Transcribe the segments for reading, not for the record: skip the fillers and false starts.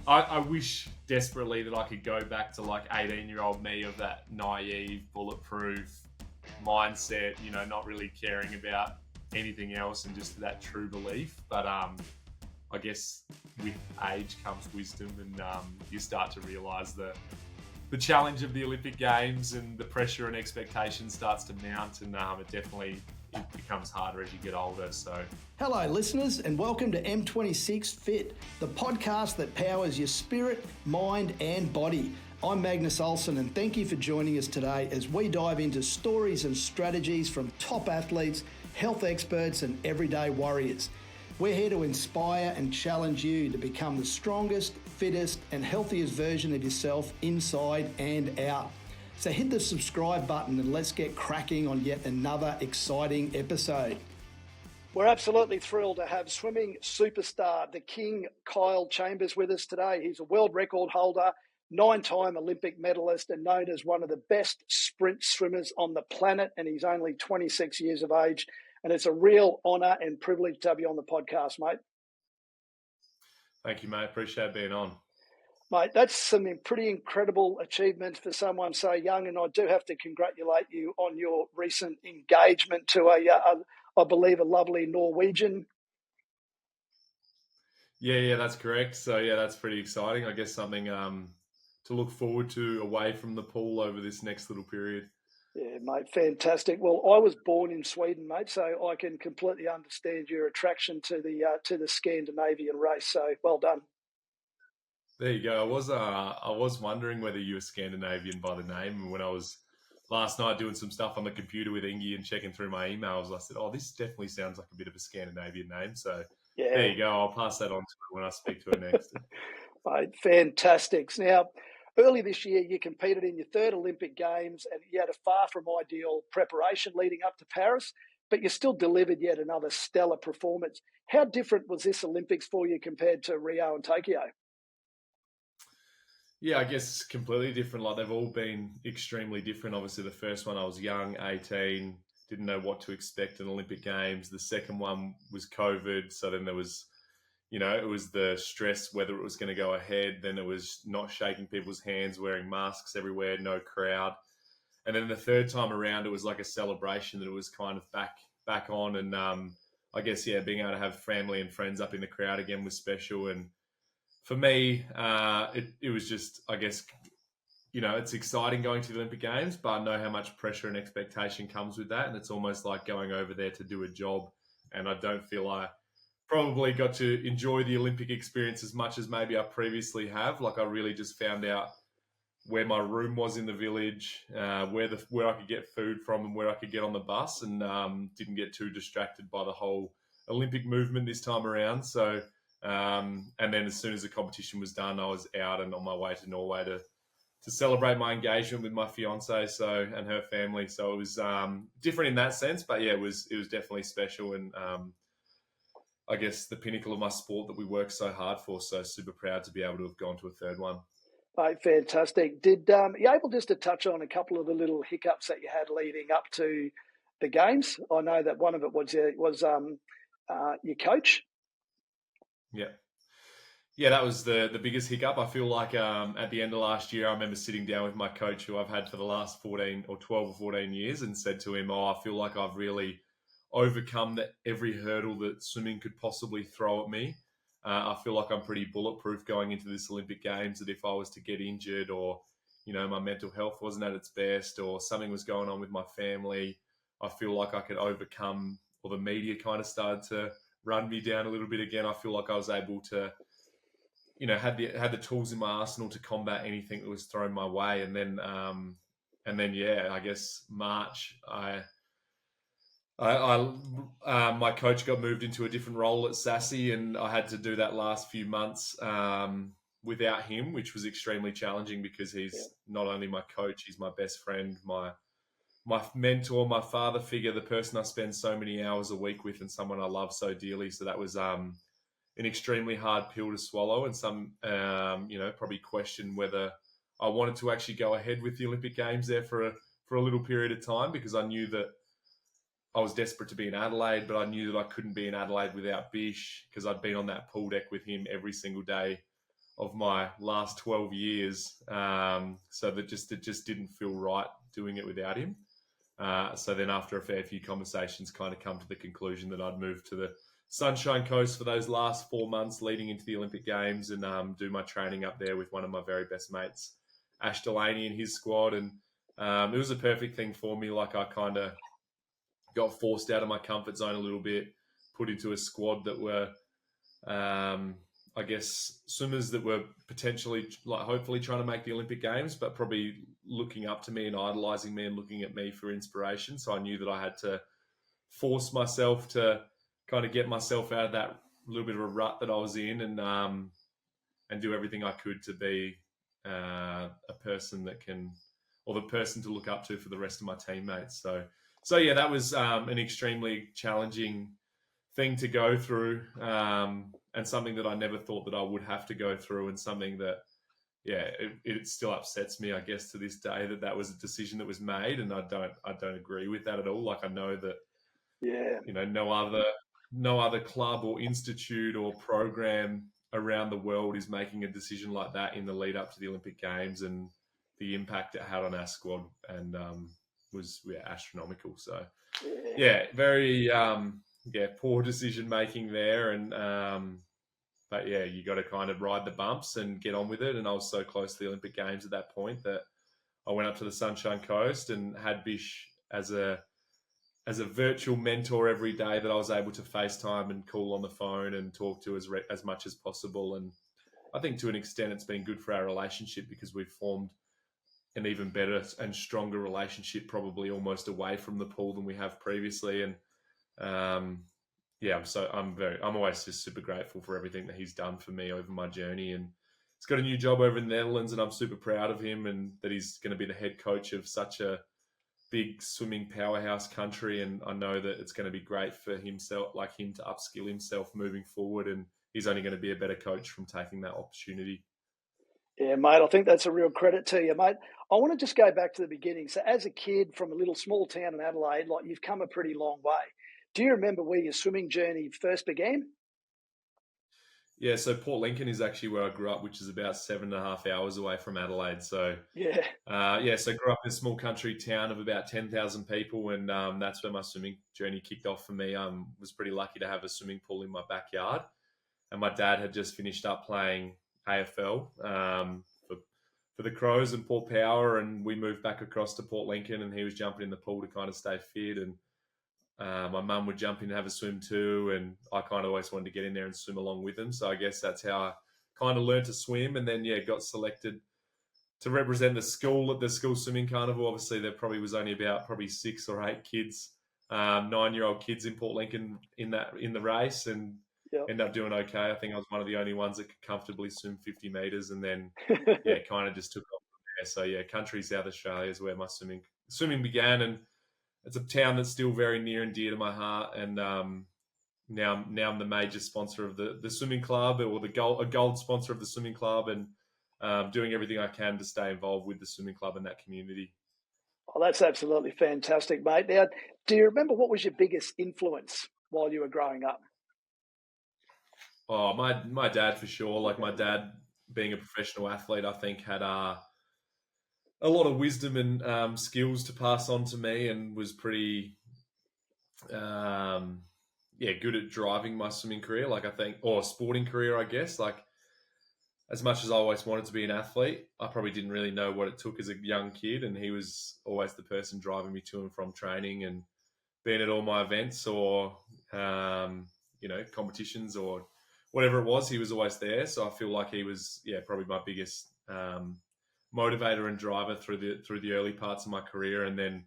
I wish desperately that I could go back to like 18-year-old me of that naive, bulletproof mindset, not really caring about anything else and just that true belief. But I guess with age comes wisdom, and you start to realise the challenge of the Olympic Games and the pressure and expectation starts to mount, and it becomes harder as you get older. So, hello, listeners, and welcome to M26 Fit, the podcast that powers your spirit, mind, and body. I'm Magnus Olson, and thank you for joining us today as we dive into stories and strategies from top athletes, health experts, and everyday warriors. We're here to inspire and challenge you to become the strongest, fittest, and healthiest version of yourself inside and out. So hit the subscribe button and let's get cracking on yet another exciting episode. We're absolutely thrilled to have swimming superstar, the King, Kyle Chambers, with us today. He's a world record holder, 9-time Olympic medalist, and known as one of the best sprint swimmers on the planet. And he's only 26 years of age. And it's a real honour and privilege to have you on the podcast, mate. Thank you, mate. Appreciate being on. Mate, that's some pretty incredible achievement for someone so young, and I do have to congratulate you on your recent engagement to I believe, a lovely Norwegian. Yeah, that's correct. So, yeah, that's pretty exciting. I guess something to look forward to away from the pool over this next little period. Yeah, mate, fantastic. Well, I was born in Sweden, mate, so I can completely understand your attraction to the Scandinavian race. So, well done. There you go. I was wondering whether you were Scandinavian by the name. When I was last night doing some stuff on the computer with Ingy and checking through my emails, I said, "Oh, this definitely sounds like a bit of a Scandinavian name." So yeah. There you go. I'll pass that on to her when I speak to her next. Mate, fantastic. Now, early this year, you competed in your third Olympic Games, and you had a far from ideal preparation leading up to Paris, but you still delivered yet another stellar performance. How different was this Olympics for you compared to Rio and Tokyo? Yeah, I guess completely different. Like, they've all been extremely different. Obviously, the first one I was young, 18, didn't know what to expect in Olympic Games. The second one was COVID, so then there was, it was the stress whether it was going to go ahead. Then it was not shaking people's hands, wearing masks everywhere, no crowd. And then the third time around, it was like a celebration that it was kind of back on. And I guess, yeah, being able to have family and friends up in the crowd again was special. And for me, it was just, I guess, it's exciting going to the Olympic Games, but I know how much pressure and expectation comes with that. And it's almost like going over there to do a job. And I don't feel I probably got to enjoy the Olympic experience as much as maybe I previously have. Like, I really just found out where my room was in the village, where I could get food from and where I could get on the bus, and didn't get too distracted by the whole Olympic movement this time around. So, and then as soon as the competition was done, I was out and on my way to Norway to celebrate my engagement with my fiance, and her family. So it was different in that sense, but yeah, it was definitely special, and I guess the pinnacle of my sport that we worked so hard for. So super proud to be able to have gone to a third one. Right, fantastic. Did you able just to touch on a couple of the little hiccups that you had leading up to the games? I know that one of it was your coach. Yeah, that was the biggest hiccup. I feel like at the end of last year, I remember sitting down with my coach, who I've had for the last 14 or 12 or 14 years, and said to him, I feel like I've really overcome every hurdle that swimming could possibly throw at me. I feel like I'm pretty bulletproof going into this Olympic Games, that if I was to get injured, or, my mental health wasn't at its best, or something was going on with my family, I feel like I could overcome, or the media kind of started to run me down a little bit again. I feel like I was able to, had the tools in my arsenal to combat anything that was thrown my way. And then, yeah, I guess March, my coach got moved into a different role at Sassy, and I had to do that last few months without him, which was extremely challenging because he's not only my coach, he's my best friend, my mentor, my father figure, the person I spend so many hours a week with, and someone I love so dearly. So that was an extremely hard pill to swallow, and some probably question whether I wanted to actually go ahead with the Olympic Games there for a little period of time, because I knew that I was desperate to be in Adelaide, but I knew that I couldn't be in Adelaide without Bish, because I'd been on that pool deck with him every single day of my last 12 years. So it just didn't feel right doing it without him. So then after a fair few conversations, kind of come to the conclusion that I'd move to the Sunshine Coast for those last 4 months leading into the Olympic Games and do my training up there with one of my very best mates, Ash Delaney, and his squad. And it was a perfect thing for me. Like, I kind of got forced out of my comfort zone a little bit, put into a squad that were, I guess, swimmers that were potentially, like, hopefully trying to make the Olympic Games, but probably looking up to me and idolizing me and looking at me for inspiration. So I knew that I had to force myself to kind of get myself out of that little bit of a rut that I was in, and do everything I could to be a person that can, or the person to look up to for the rest of my teammates. So yeah, that was an extremely challenging thing to go through, and something that I never thought that I would have to go through, and something that, yeah, it still upsets me, I guess, to this day that was a decision that was made, and I don't agree with that at all. Like, I know that, Yeah. you know, no other club or institute or program around the world is making a decision like that in the lead up to the Olympic Games, and the impact it had on our squad and was astronomical. So yeah, very poor decision making there, and but yeah, you got to kind of ride the bumps and get on with it. And I was so close to the Olympic Games at that point that I went up to the Sunshine Coast and had Bish as a virtual mentor every day that I was able to FaceTime and call on the phone and talk to as much as possible. And I think to an extent it's been good for our relationship, because we've formed an even better and stronger relationship, probably almost away from the pool than we have previously. And I'm always just super grateful for everything that he's done for me over my journey. And he's got a new job over in the Netherlands, and I'm super proud of him, and that he's going to be the head coach of such a big swimming powerhouse country. And I know that it's going to be great for himself, like him, to upskill himself moving forward, and he's only going to be a better coach from taking that opportunity. Yeah, mate, I think that's a real credit to you, mate. I want to just go back to the beginning. So as a kid from a little small town in Adelaide, like, you've come a pretty long way. Do you remember where your swimming journey first began? Yeah, so Port Lincoln is actually where I grew up, which is about 7.5 hours away from Adelaide. So Yeah. so grew up in a small country town of about 10,000 people, and that's where my swimming journey kicked off for me. I was pretty lucky to have a swimming pool in my backyard, and my dad had just finished up playing AFL for the Crows and Port Power, and we moved back across to Port Lincoln, and he was jumping in the pool to kind of stay fit, and my mum would jump in and have a swim too, and I kind of always wanted to get in there and swim along with them. So I guess that's how I kind of learned to swim, and then got selected to represent the school at the school swimming carnival. Obviously, there probably was only about 6 or 8 kids, 9-year-old kids in Port Lincoln in the race, and ended up doing okay. I think I was one of the only ones that could comfortably swim 50 meters, and then kind of just took off from there. So country South Australia is where my swimming began, and it's a town that's still very near and dear to my heart. And now I'm the major sponsor of the swimming club, or a gold sponsor of the swimming club, and doing everything I can to stay involved with the swimming club and that community. Oh, that's absolutely fantastic, mate. Now, do you remember what was your biggest influence while you were growing up? Oh, my dad, for sure. Like, my dad, being a professional athlete, I think had a lot of wisdom and skills to pass on to me, and was pretty good at driving my swimming career. Like, I think, or sporting career, I guess. Like, as much as I always wanted to be an athlete, I probably didn't really know what it took as a young kid, and he was always the person driving me to and from training, and being at all my events or competitions or whatever it was. He was always there, so I feel like he was probably my biggest motivator and driver through the early parts of my career. And then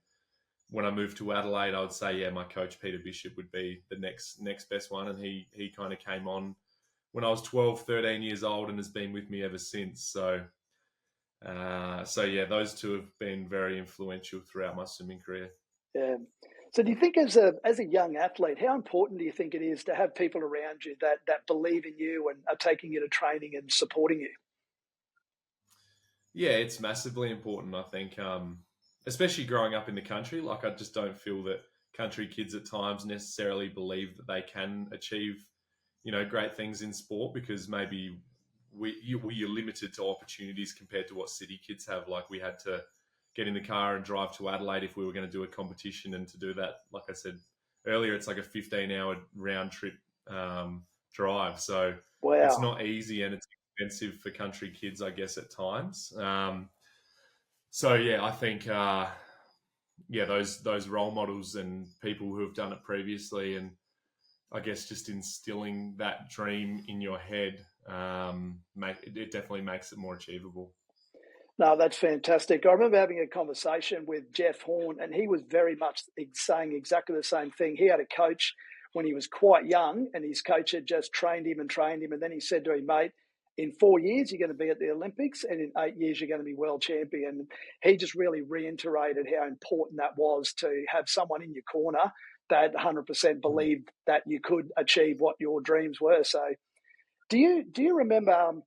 when I moved to Adelaide, I would say my coach Peter Bishop would be the next best one, and he kind of came on when I was 12, 13 years old, and has been with me ever since. So those two have been very influential throughout my swimming career. Yeah. So do you think, as a young athlete, how important do you think it is to have people around you that believe in you and are taking you to training and supporting you? Yeah, it's massively important, I think, especially growing up in the country. Like, I just don't feel that country kids at times necessarily believe that they can achieve, great things in sport, because maybe you're limited to opportunities compared to what city kids have. Like we had to get in the car and drive to Adelaide if we were going to do a competition, and to do that, like I said earlier, it's like a 15-hour round trip drive. So it's Wow. not easy, and it's expensive for country kids, I guess, at times. So yeah, I think those role models and people who have done it previously, and I guess just instilling that dream in your head, it definitely makes it more achievable. No, that's fantastic. I remember having a conversation with Jeff Horn, and he was very much saying exactly the same thing. He had a coach when he was quite young, and his coach had just trained him. And then he said to him, mate, in 4 years, you're going to be at the Olympics, and in 8 years, you're going to be world champion. He just really reiterated how important that was to have someone in your corner that 100% believed that you could achieve what your dreams were. So do you remember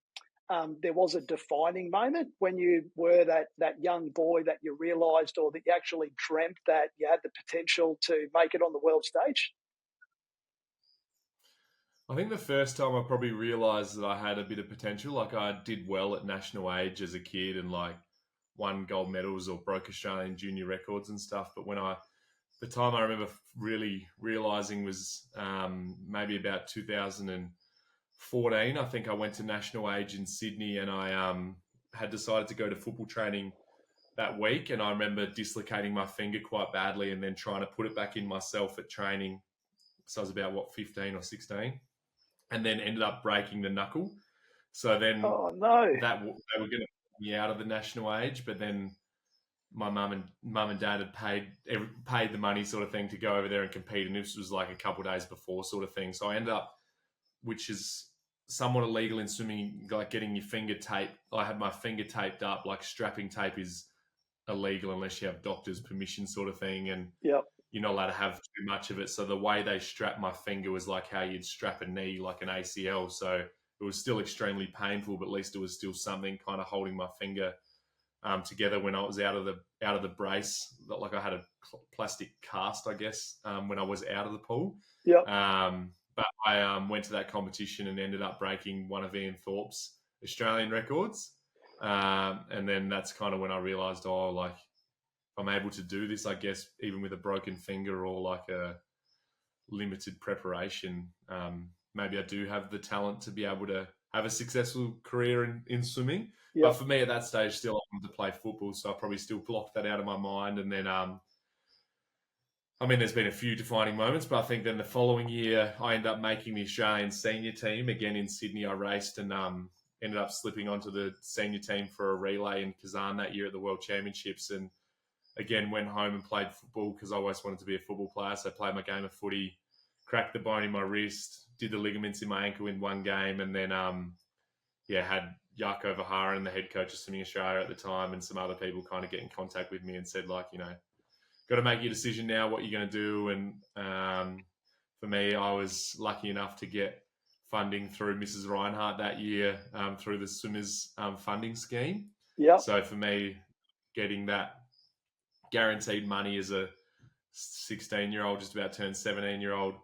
there was a defining moment when you were that young boy that you realised, or that you actually dreamt that you had the potential to make it on the world stage? I think the first time I probably realised that I had a bit of potential, like I did well at national age as a kid and like won gold medals or broke Australian junior records and stuff. But the time I remember really realising was maybe about 2014. I think I went to national age in Sydney, and I had decided to go to football training that week. And I remember dislocating my finger quite badly and then trying to put it back in myself at training. So I was about, 15 or 16, and then ended up breaking the knuckle. So then Oh no! they were going to put me out of the national age, but then my mum and dad had paid the money, sort of thing, to go over there and compete, and this was like a couple of days before, sort of thing. So I ended up, which is somewhat illegal in swimming, like getting your finger taped. I had my finger taped up. Like strapping tape is illegal unless you have doctor's permission, sort of thing, and Yep. you're not allowed to have too much of it. So the way they strapped my finger was like how you'd strap a knee, like an ACL. So it was still extremely painful, but at least it was still something kind of holding my finger together when I was out of the brace. Like I had a plastic cast, I guess, when I was out of the pool. Yep. But I went to that competition and ended up breaking one of Ian Thorpe's Australian records. And then that's kind of when I realised, like, I'm able to do this, I guess, even with a broken finger or like a limited preparation. Maybe I do have the talent to be able to have a successful career in swimming. Yep. But for me at that stage, still I wanted to play football, so I probably still blocked that out of my mind. And then, there's been a few defining moments, but I think then the following year I ended up making the Australian senior team again in Sydney. I raced and ended up slipping onto the senior team for a relay in Kazan that year at the World Championships, and again went home and played football because I always wanted to be a football player. So I played my game of footy, cracked the bone in my wrist, did the ligaments in my ankle in one game, and then had Jaco Verhaeren, the head coach of Swimming Australia at the time, and some other people kind of get in contact with me and said, like, got to make your decision now, what you're going to do. And for me, I was lucky enough to get funding through Mrs. Reinhardt that year through the Swimmers funding scheme. Yep. So for me, getting that guaranteed money as a 16-year-old, just about turned 17-year-old,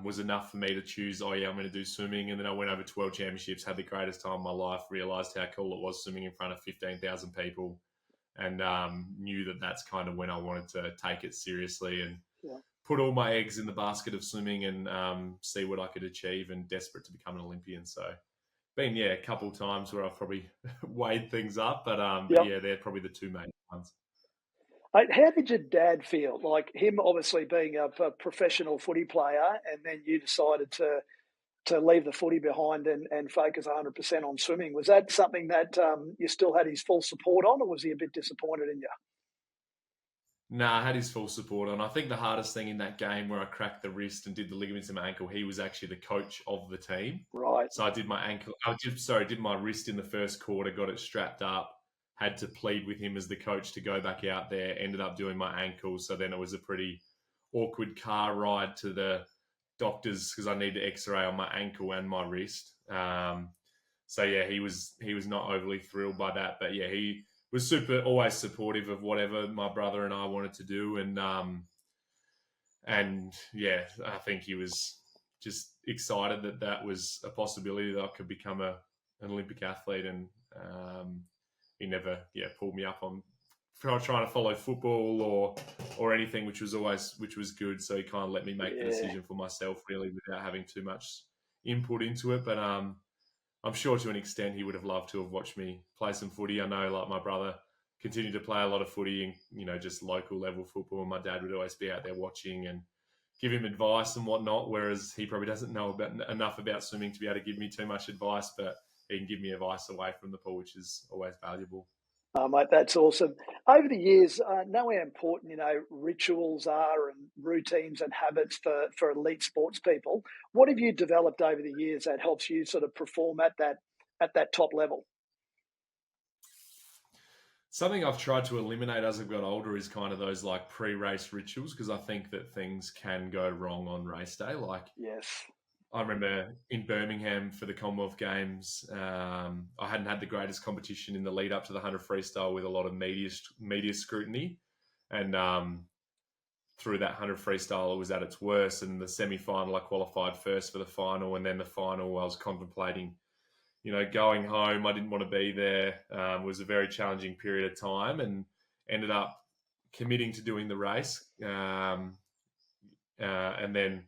was enough for me to choose, I'm going to do swimming. And then I went over to World Championships, had the greatest time of my life, realised how cool it was swimming in front of 15,000 people, and knew that that's kind of when I wanted to take it seriously and put all my eggs in the basket of swimming and see what I could achieve, and desperate to become an Olympian. So been, a couple of times where I've probably weighed things up, but they're probably the two main ones. How did your dad feel? Like him obviously being a professional footy player, and then you decided to leave the footy behind and focus 100% on swimming. Was that something that you still had his full support on, or was he a bit disappointed in you? Nah, I had his full support on. I think the hardest thing in that game where I cracked the wrist and did the ligaments in my ankle, he was actually the coach of the team. Right. So I did my did my wrist in the first quarter, got it strapped up, had to plead with him as the coach to go back out there, ended up doing my ankle. So then it was a pretty awkward car ride to the doctors because I needed X-ray on my ankle and my wrist. He was not overly thrilled by that, but he was always supportive of whatever my brother and I wanted to do, and I think he was just excited that was a possibility that I could become a an Olympic athlete, and he never pulled me up on trying to follow football or anything, which was good. So he kind of let me make the decision for myself, really, without having too much input into it. But I'm sure to an extent he would have loved to have watched me play some footy. I know, like, my brother continued to play a lot of footy and, just local level football. And my dad would always be out there watching and give him advice and whatnot, whereas he probably doesn't know enough about swimming to be able to give me too much advice, but he can give me advice away from the pool, which is always valuable. Mate, that's awesome. Over the years, know how important, rituals are and routines and habits for elite sports people. What have you developed over the years that helps you sort of perform at that top level? Something I've tried to eliminate as I've got older is kind of those like pre-race rituals, because I think that things can go wrong on race day. Like, yes, I remember in Birmingham for the Commonwealth Games, I hadn't had the greatest competition in the lead up to the 100 freestyle with a lot of media scrutiny. And through that 100 freestyle, it was at its worst. And the semi-final, I qualified first for the final. And then the final, I was contemplating, going home. I didn't want to be there. It was a very challenging period of time, and ended up committing to doing the race. And then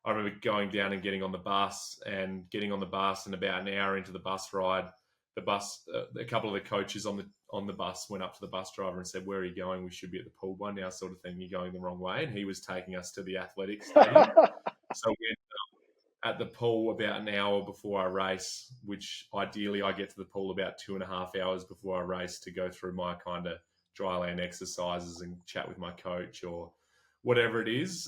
I remember going down and getting on the bus, and about an hour into the bus ride, a couple of the coaches on the bus went up to the bus driver and said, "Where are you going? We should be at the pool by now," sort of thing. "You're going the wrong way." And he was taking us to the athletics stadium. So we ended up at the pool about an hour before our race, which ideally I get to the pool about 2.5 hours before our race to go through my kind of dry land exercises and chat with my coach or whatever it is.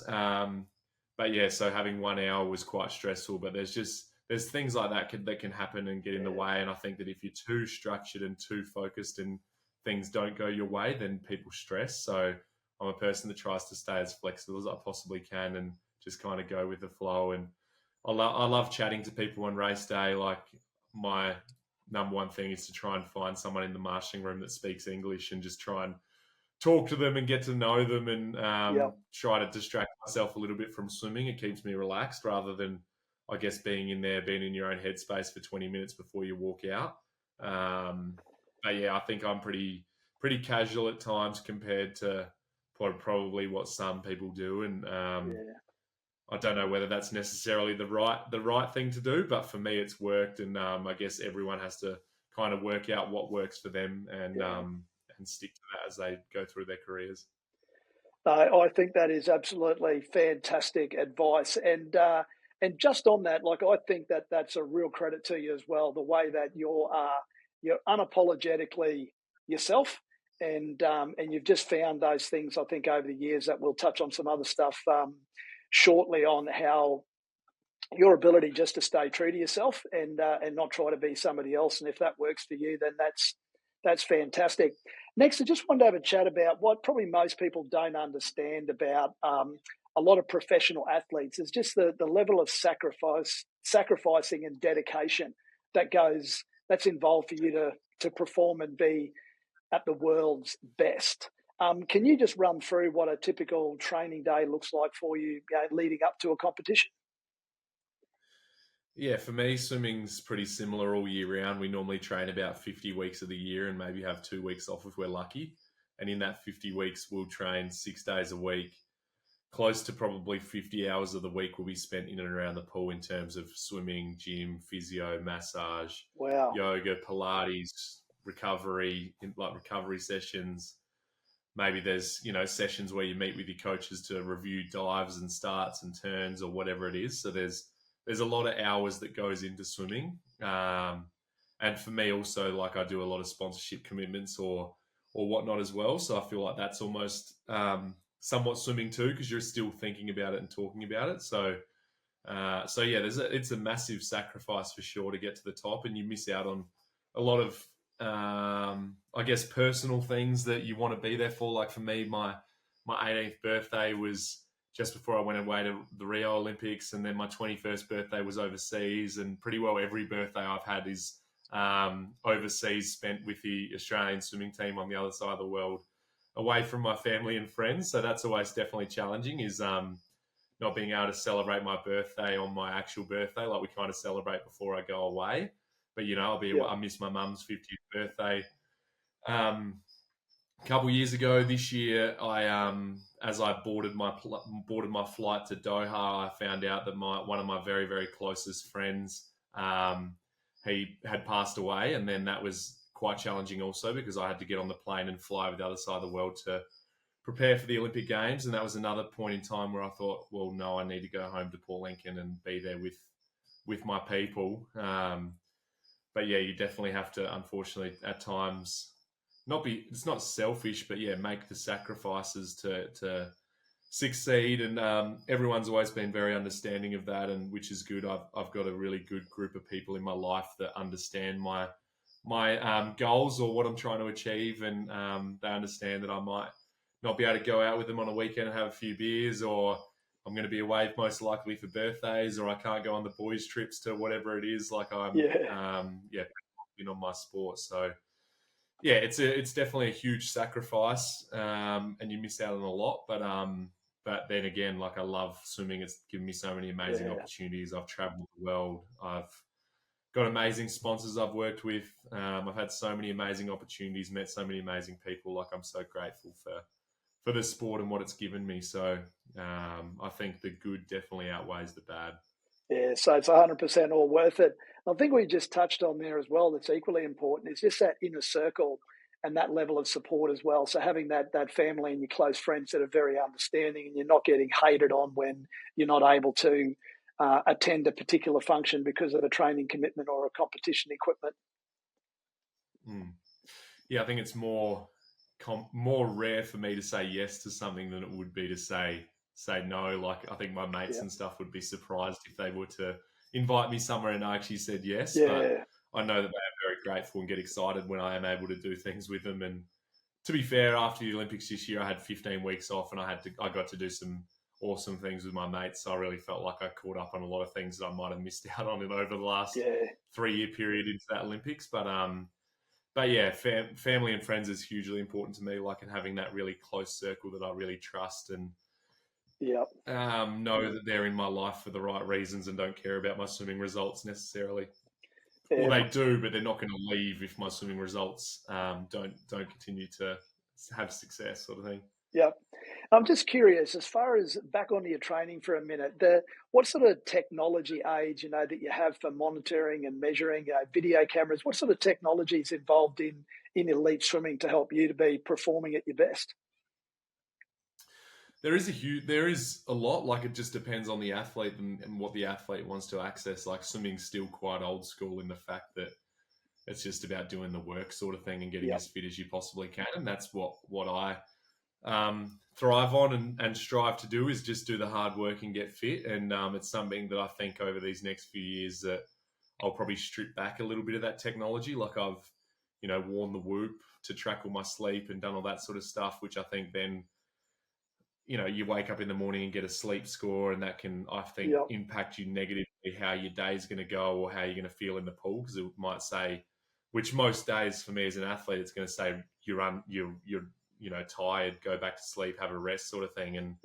But yeah, so having 1 hour was quite stressful, but there's things like that can happen and get in the way. And I think that if you're too structured and too focused and things don't go your way, then people stress. So I'm a person that tries to stay as flexible as I possibly can and just kind of go with the flow. And I love chatting to people on race day. Like, my number one thing is to try and find someone in the marshalling room that speaks English and just try and talk to them and get to know them, and try to distract myself a little bit from swimming. It keeps me relaxed rather than, I guess, being in your own headspace for 20 minutes before you walk out. But yeah, I think I'm pretty casual at times compared to probably what some people do. And I don't know whether that's necessarily the right thing to do, but for me it's worked. And I guess everyone has to kind of work out what works for them and stick to that as they go through their careers. I think that is absolutely fantastic advice. And just on that, like, I think that's a real credit to you as well, the way that you're unapologetically yourself, and you've just found those things, I think, over the years, that we'll touch on some other stuff shortly on how your ability just to stay true to yourself and not try to be somebody else. And if that works for you, then that's fantastic. Next, I just wanted to have a chat about what probably most people don't understand about a lot of professional athletes is just the level of sacrificing and dedication that's involved for you to perform and be at the world's best. Can you just run through what a typical training day looks like for you, leading up to a competition? Yeah, for me, swimming's pretty similar all year round. We normally train about 50 weeks of the year and maybe have 2 weeks off if we're lucky. And in that 50 weeks, we'll train 6 days a week. Close to probably 50 hours of the week will be spent in and around the pool in terms of swimming, gym, physio, massage, yoga, Pilates, recovery sessions. Maybe there's, sessions where you meet with your coaches to review dives and starts and turns or whatever it is. So there's a lot of hours that goes into swimming. And for me also, like, I do a lot of sponsorship commitments or whatnot as well. So I feel like that's almost somewhat swimming too, because you're still thinking about it and talking about it. So yeah, it's a massive sacrifice for sure to get to the top, and you miss out on a lot of, I guess, personal things that you want to be there for. Like for me, my 18th birthday was just before I went away to the Rio Olympics, and then my 21st birthday was overseas, and pretty well every birthday I've had is overseas, spent with the Australian swimming team on the other side of the world, away from my family and friends. So that's always definitely challenging, is not being able to celebrate my birthday on my actual birthday like we kind of celebrate before I go away. but I miss my mum's 50th birthday. A couple of years ago, this year, as I boarded my flight to Doha, I found out that one of my very, very closest friends, he had passed away, and then that was quite challenging also because I had to get on the plane and fly over the other side of the world to prepare for the Olympic Games, and that was another point in time where I thought, well, no, I need to go home to Port Lincoln and be there with my people. But yeah, you definitely have to, unfortunately, at times it's not selfish, but yeah, make the sacrifices to succeed. And everyone's always been very understanding of that, and which is good. I've got a really good group of people in my life that understand my goals or what I'm trying to achieve, and they understand that I might not be able to go out with them on a weekend and have a few beers, or I'm going to be away most likely for birthdays, or I can't go on the boys' trips to whatever it is. Like I'm, in on my sport. So yeah, it's definitely a huge sacrifice, and you miss out on a lot. But then again, like I love swimming. It's given me so many amazing opportunities. I've traveled the world. I've got amazing sponsors I've worked with. I've had so many amazing opportunities, met so many amazing people. Like I'm so grateful for the sport and what it's given me. So I think the good definitely outweighs the bad. Yeah, so it's 100% all worth it. I think we just touched on there as well that's equally important is just that inner circle and that level of support as well. So having that family and your close friends that are very understanding, and you're not getting hated on when you're not able to attend a particular function because of a training commitment or a competition equipment. Yeah, I think it's more rare for me to say yes to something than it would be to say no. Like I think my mates and stuff would be surprised if they were to invite me somewhere and I actually said yes. Yeah. But I know that they are very grateful and get excited when I am able to do things with them. And to be fair, after the Olympics this year, I had 15 weeks off and I got to do some awesome things with my mates. So I really felt like I caught up on a lot of things that I might have missed out on over the last 3-year period into that Olympics. But yeah, family and friends is hugely important to me. Like, and having that really close circle that I really trust and know that they're in my life for the right reasons and don't care about my swimming results necessarily. Well, they do, but they're not going to leave if my swimming results don't continue to have success, sort of thing. Yep. I'm just curious, as far as back onto your training for a minute, what sort of technology age, that you have for monitoring and measuring video cameras, what sort of technology is involved in elite swimming to help you to be performing at your best? There is a lot. Like, it just depends on the athlete and what the athlete wants to access. Like, swimming's still quite old school in the fact that it's just about doing the work sort of thing and getting as fit as you possibly can. And that's what I thrive on and strive to do, is just do the hard work and get fit. And it's something that I think over these next few years that I'll probably strip back a little bit of that technology. Like I've, worn the Whoop to track all my sleep and done all that sort of stuff, which I think then, you wake up in the morning and get a sleep score, and that can, I think, impact you negatively how your day's going to go or how you're going to feel in the pool, because it might say, which most days for me as an athlete, it's going to say you're tired, go back to sleep, have a rest sort of thing. And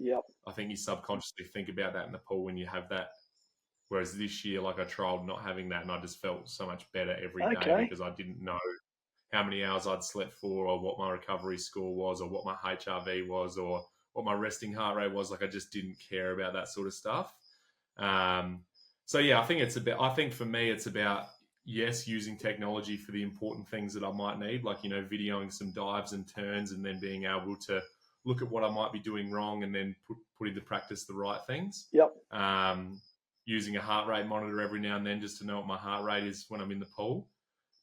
I think you subconsciously think about that in the pool when you have that. Whereas this year, like I tried not having that, and I just felt so much better every day because I didn't know how many hours I'd slept for, or what my recovery score was, or what my HRV was, or what my resting heart rate was. Like I just didn't care about that sort of stuff. So yeah, I think for me, it's about, yes, using technology for the important things that I might need, like, videoing some dives and turns, and then being able to look at what I might be doing wrong and then put into practice the right things. Using a heart rate monitor every now and then just to know what my heart rate is when I'm in the pool.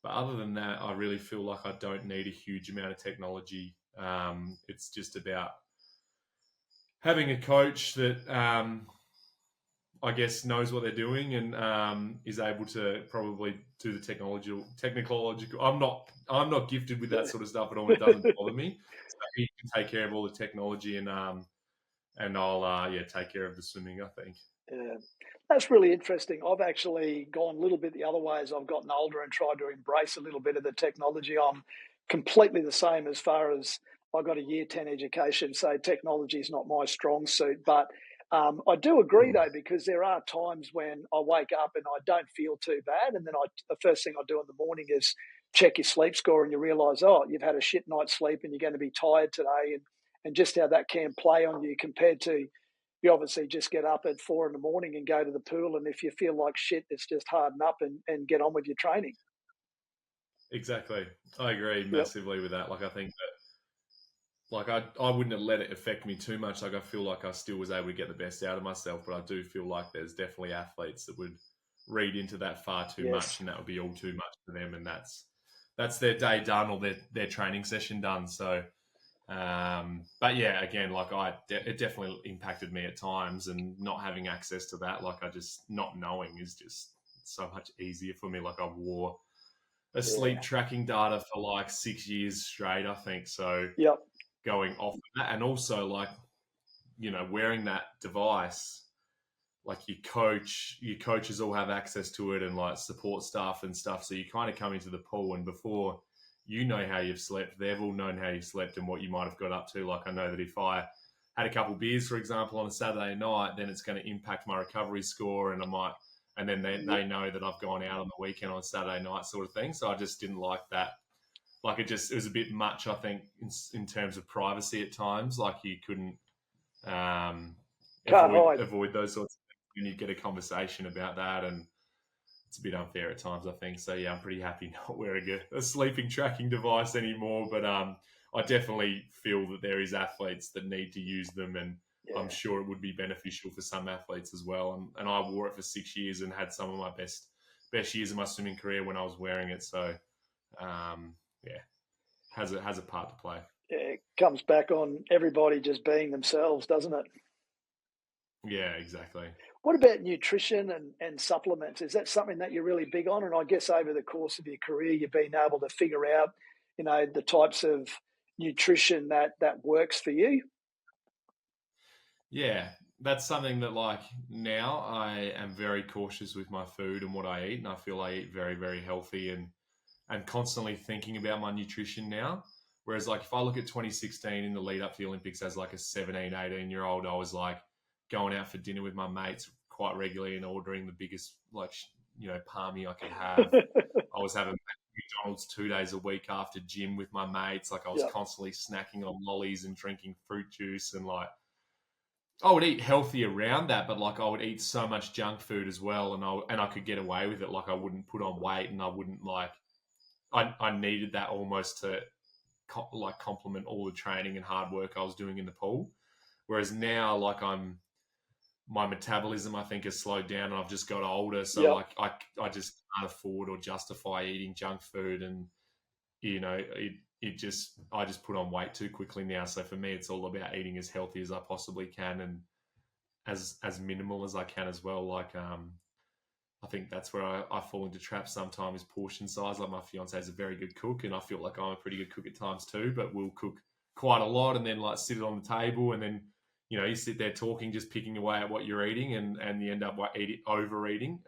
But other than that, I really feel like I don't need a huge amount of technology. It's just about having a coach that I guess knows what they're doing and is able to probably do the technological. I'm not gifted with that sort of stuff at all. It doesn't bother me. So he can take care of all the technology, and I'll take care of the swimming, I think. Yeah, that's really interesting. I've actually gone a little bit the other way as I've gotten older and tried to embrace a little bit of the technology. I'm completely the same as far as I got a year 10 education, so technology is not my strong suit, but I do agree though, because there are times when I wake up and I don't feel too bad, and then the first thing I do in the morning is check your sleep score, and you realise, oh, you've had a shit night's sleep, and you're going to be tired today, and just how that can play on you compared to you obviously just get up at 4 a.m. and go to the pool, and if you feel like shit, it's just harden up and get on with your training. Exactly. I agree Yep. massively with that. Like, I think that, like, I wouldn't have let it affect me too much. Like, I feel like I still was able to get the best out of myself, but I do feel like there's definitely athletes that would read into that far too much, Yes. and that would be all too much for them, and that's their day done, or their training session done. So, but yeah, again, like it definitely impacted me at times, and not having access to that, like I just not knowing is just so much easier for me. Like I wore a sleep Yeah. tracking data for like 6 years straight, I think. So Yep. going off of that, and also like, wearing that device, like your coaches all have access to it, and like support staff and stuff. So you kind of come into the pool, and before you know how you've slept, they've all known how you slept and what you might have got up to. Like I know that if I had a couple of beers, for example, on a Saturday night, then it's going to impact my recovery score, and then they know that I've gone out on the weekend on a Saturday night, sort of thing. So I just didn't like that. Like it was a bit much, I think, in terms of privacy at times. Like you couldn't um, Can't hide. avoid those sorts of things when you get a conversation about that, and it's a bit unfair at times, I think. So yeah, I'm pretty happy not wearing a sleeping tracking device anymore. But I definitely feel that there is athletes that need to use them, and I'm Yeah. sure it would be beneficial for some athletes as well. And I wore it for 6 years and had some of my best years of my swimming career when I was wearing it. So yeah, has a part to play. Yeah, it comes back on everybody just being themselves, doesn't it? Yeah, exactly. What about nutrition and supplements? Is that something that you're really big on? And I guess over the course of your career, you've been able to figure out, the types of nutrition that works for you. Yeah, that's something that like now I am very cautious with my food and what I eat, and I feel I eat very, very healthy, and constantly thinking about my nutrition now. Whereas like if I look at 2016 in the lead up to the Olympics as like a 17, 18-year-old, I was like going out for dinner with my mates quite regularly and ordering the biggest like palmy I could have. I was having McDonald's 2 days a week after gym with my mates. Like I was Yeah. constantly snacking on lollies and drinking fruit juice, and like I would eat healthy around that, but like I would eat so much junk food as well, and I could get away with it. Like I wouldn't put on weight, and I wouldn't like I needed that almost to complement all the training and hard work I was doing in the pool. Whereas now, like my metabolism I think has slowed down, and I've just got older, so Yeah. like I just can't afford or justify eating junk food, and I just put on weight too quickly now. So for me, it's all about eating as healthy as I possibly can, and as minimal as I can as well. Like I think that's where I fall into traps sometimes, portion size. Like my fiance is a very good cook, and I feel like I'm a pretty good cook at times too, but we'll cook quite a lot and then like sit it on the table, and then you sit there talking, just picking away at what you're eating, and you end up overeating.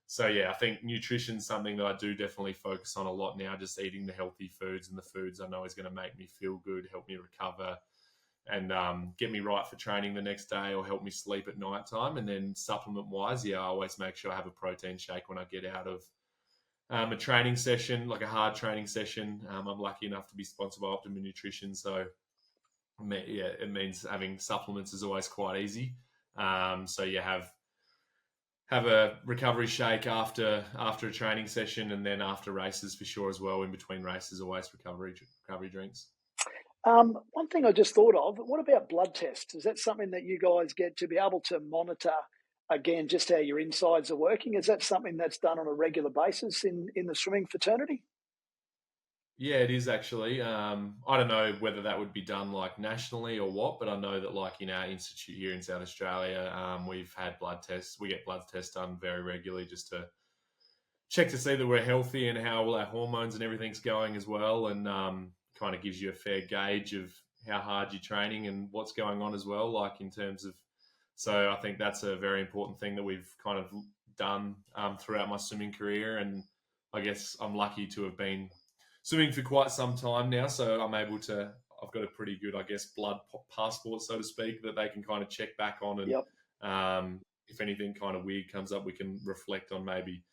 So yeah, I think nutrition's something that I do definitely focus on a lot now, just eating the healthy foods and the foods I know is going to make me feel good, help me recover, and get me right for training the next day, or help me sleep at night time. And then supplement wise, yeah, I always make sure I have a protein shake when I get out of a training session, like a hard training session. I'm lucky enough to be sponsored by Optimum Nutrition, so yeah, it means having supplements is always quite easy. So you have a recovery shake after a training session, and then after races for sure as well. In between races, always recovery drinks. One thing I just thought of, what about blood tests? Is that something that you guys get to be able to monitor, again, just how your insides are working? Is that something that's done on a regular basis in the swimming fraternity? Yeah, it is actually. I don't know whether that would be done like nationally or what, but I know that like in our institute here in South Australia, we've had blood tests. We get blood tests done very regularly just to check to see that we're healthy and how all our hormones and everything's going as well, and kind of gives you a fair gauge of how hard you're training and what's going on as well, like in terms of. So I think that's a very important thing that we've kind of done throughout my swimming career, and I guess I'm lucky to have been swimming for quite some time now, so I've got a pretty good, I guess, blood passport, so to speak, that they can kind of check back on. And Yep. if anything kind of weird comes up, we can reflect on maybe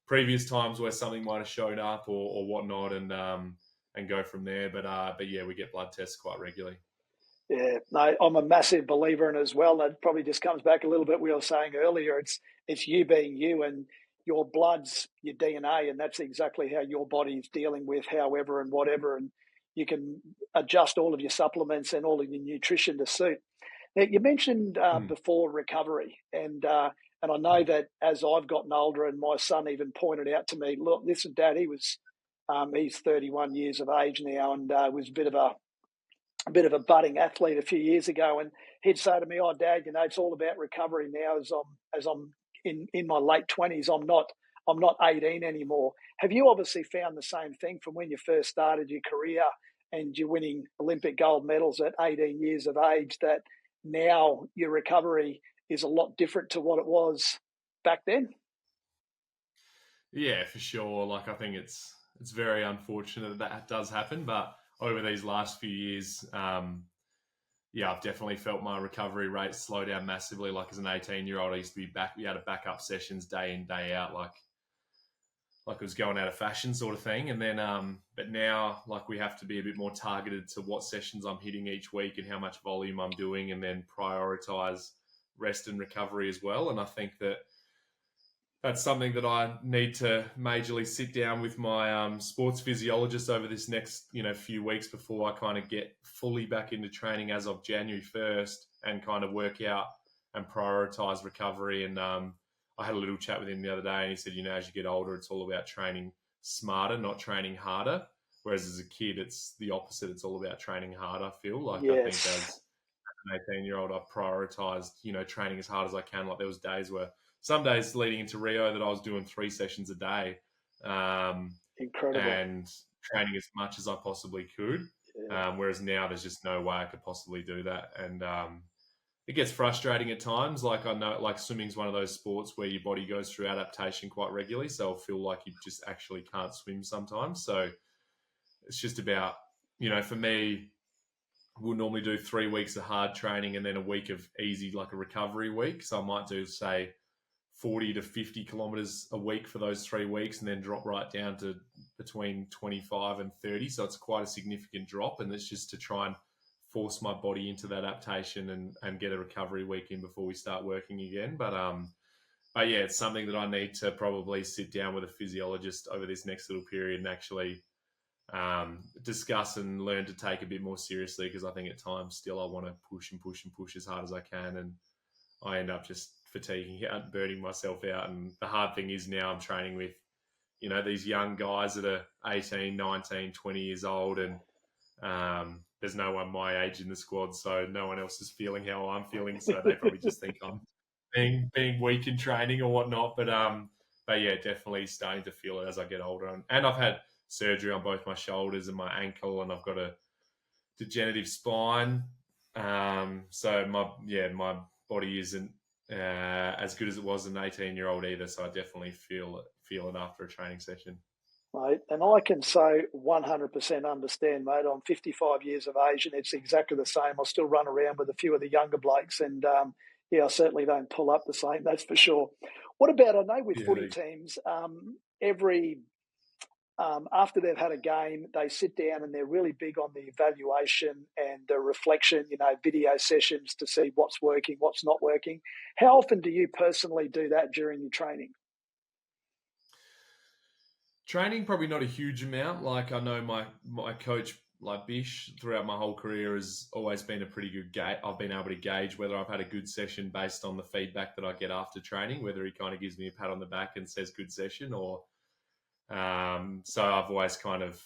previous times where something might have showed up or whatnot, and go from there. But yeah, we get blood tests quite regularly. Yeah, no, I'm a massive believer in it as well. And it probably just comes back a little bit we were saying earlier. It's you being you, and your blood's your DNA, and that's exactly how your body's dealing with however and whatever. And you can adjust all of your supplements and all of your nutrition to suit. Now, you mentioned before recovery, and I know that as I've gotten older, and my son even pointed out to me, look, listen, Dad, he's 31 years of age now, and was a bit of a budding athlete a few years ago, and he'd say to me, "Oh, Dad, it's all about recovery now. As I'm in my late 20s, I'm not 18 anymore." Have you obviously found the same thing from when you first started your career and you're winning Olympic gold medals at 18 years of age, that now your recovery is a lot different to what it was back then? Yeah, for sure. Like, I think it's very unfortunate that does happen, but over these last few years, yeah, I've definitely felt my recovery rate slow down massively. Like, as an 18-year-old, I used to be we had to back up sessions day in, day out, like it was going out of fashion sort of thing. And then, but now, like, we have to be a bit more targeted to what sessions I'm hitting each week and how much volume I'm doing, and then prioritize rest and recovery as well. And I think that's something that I need to majorly sit down with my sports physiologist over this next, few weeks before I kind of get fully back into training as of January 1st, and kind of work out and prioritize recovery. And I had a little chat with him the other day, and he said, as you get older, it's all about training smarter, not training harder. Whereas as a kid, it's the opposite. It's all about training hard, I feel. Like, Yes. I think as an 18-year-old, I've prioritized, training as hard as I can. Like, there was days where some days leading into Rio that I was doing 3 sessions a day, Incredible. and training as much as I possibly could. Yeah. Whereas now there's just no way I could possibly do that. And it gets frustrating at times. Like, I know, like, swimming's one of those sports where your body goes through adaptation quite regularly. So I'll feel like you just actually can't swim sometimes. So it's just about, for me, we'll normally do 3 weeks of hard training and then a week of easy, like a recovery week. So I might do, say, 40 to 50 kilometers a week for those 3 weeks, and then drop right down to between 25 and 30. So it's quite a significant drop. And it's just to try and force my body into that adaptation and get a recovery week in before we start working again. But yeah, it's something that I need to probably sit down with a physiologist over this next little period and actually discuss and learn to take a bit more seriously, because I think at times still I want to push and push and push as hard as I can, and I end up just fatiguing out, burning myself out. And the hard thing is now I'm training with, these young guys that are 18, 19, 20 years old, and there's no one my age in the squad, so no one else is feeling how I'm feeling. So they probably just think I'm being weak in training or whatnot. But yeah, definitely starting to feel it as I get older. And I've had surgery on both my shoulders and my ankle, and I've got a degenerative spine. So my body isn't as good as it was as an 18-year-old either. So I definitely feel it after a training session. Mate, and I can say 100% understand, mate. I'm 55 years of age, and it's exactly the same. I still run around with a few of the younger blokes, and yeah, I certainly don't pull up the same, that's for sure. What about, I know with footy teams, after they've had a game, they sit down and they're really big on the evaluation and the reflection, video sessions to see what's working, what's not working. How often do you personally do that during your training? Training, probably not a huge amount. Like, I know my coach, like Bish, throughout my whole career has always been a pretty good gauge. I've been able to gauge whether I've had a good session based on the feedback that I get after training, whether he kind of gives me a pat on the back and says good session, or so I've always kind of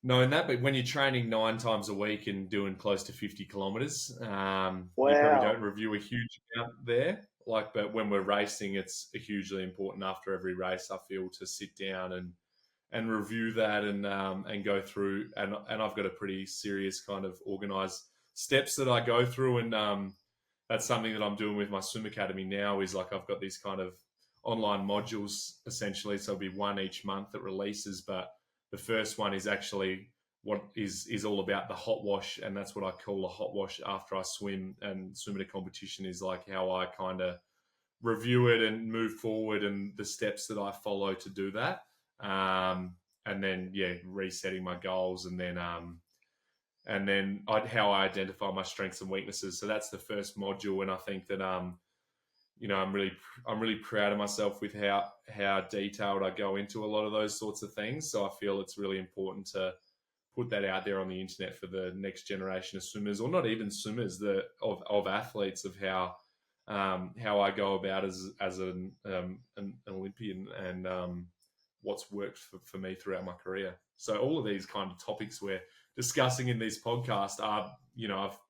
known that. But when you're training 9 times a week and doing close to 50 kilometers, Wow. You probably don't review a huge amount there. But when we're racing, it's hugely important after every race, I feel, to sit down and review that and go through. And I've got a pretty serious kind of organised steps that I go through. And that's something that I'm doing with my swim academy now, is like I've got these kind of online modules essentially. So it'll be one each month that releases. But the first one is actually what is all about the hot wash, and that's what I call a hot wash after I swim and swim at a competition, is like how I kind of review it and move forward and the steps that I follow to do that. And then, resetting my goals, and then how I identify my strengths and weaknesses. So that's the first module. And I think that, I'm really proud of myself with how detailed I go into a lot of those sorts of things. So I feel it's really important to put that out there on the internet for the next generation of swimmers, or not even swimmers, of athletes, of how I go about as an Olympian, and what's worked for me throughout my career. So all of these kind of topics we're discussing in these podcasts are,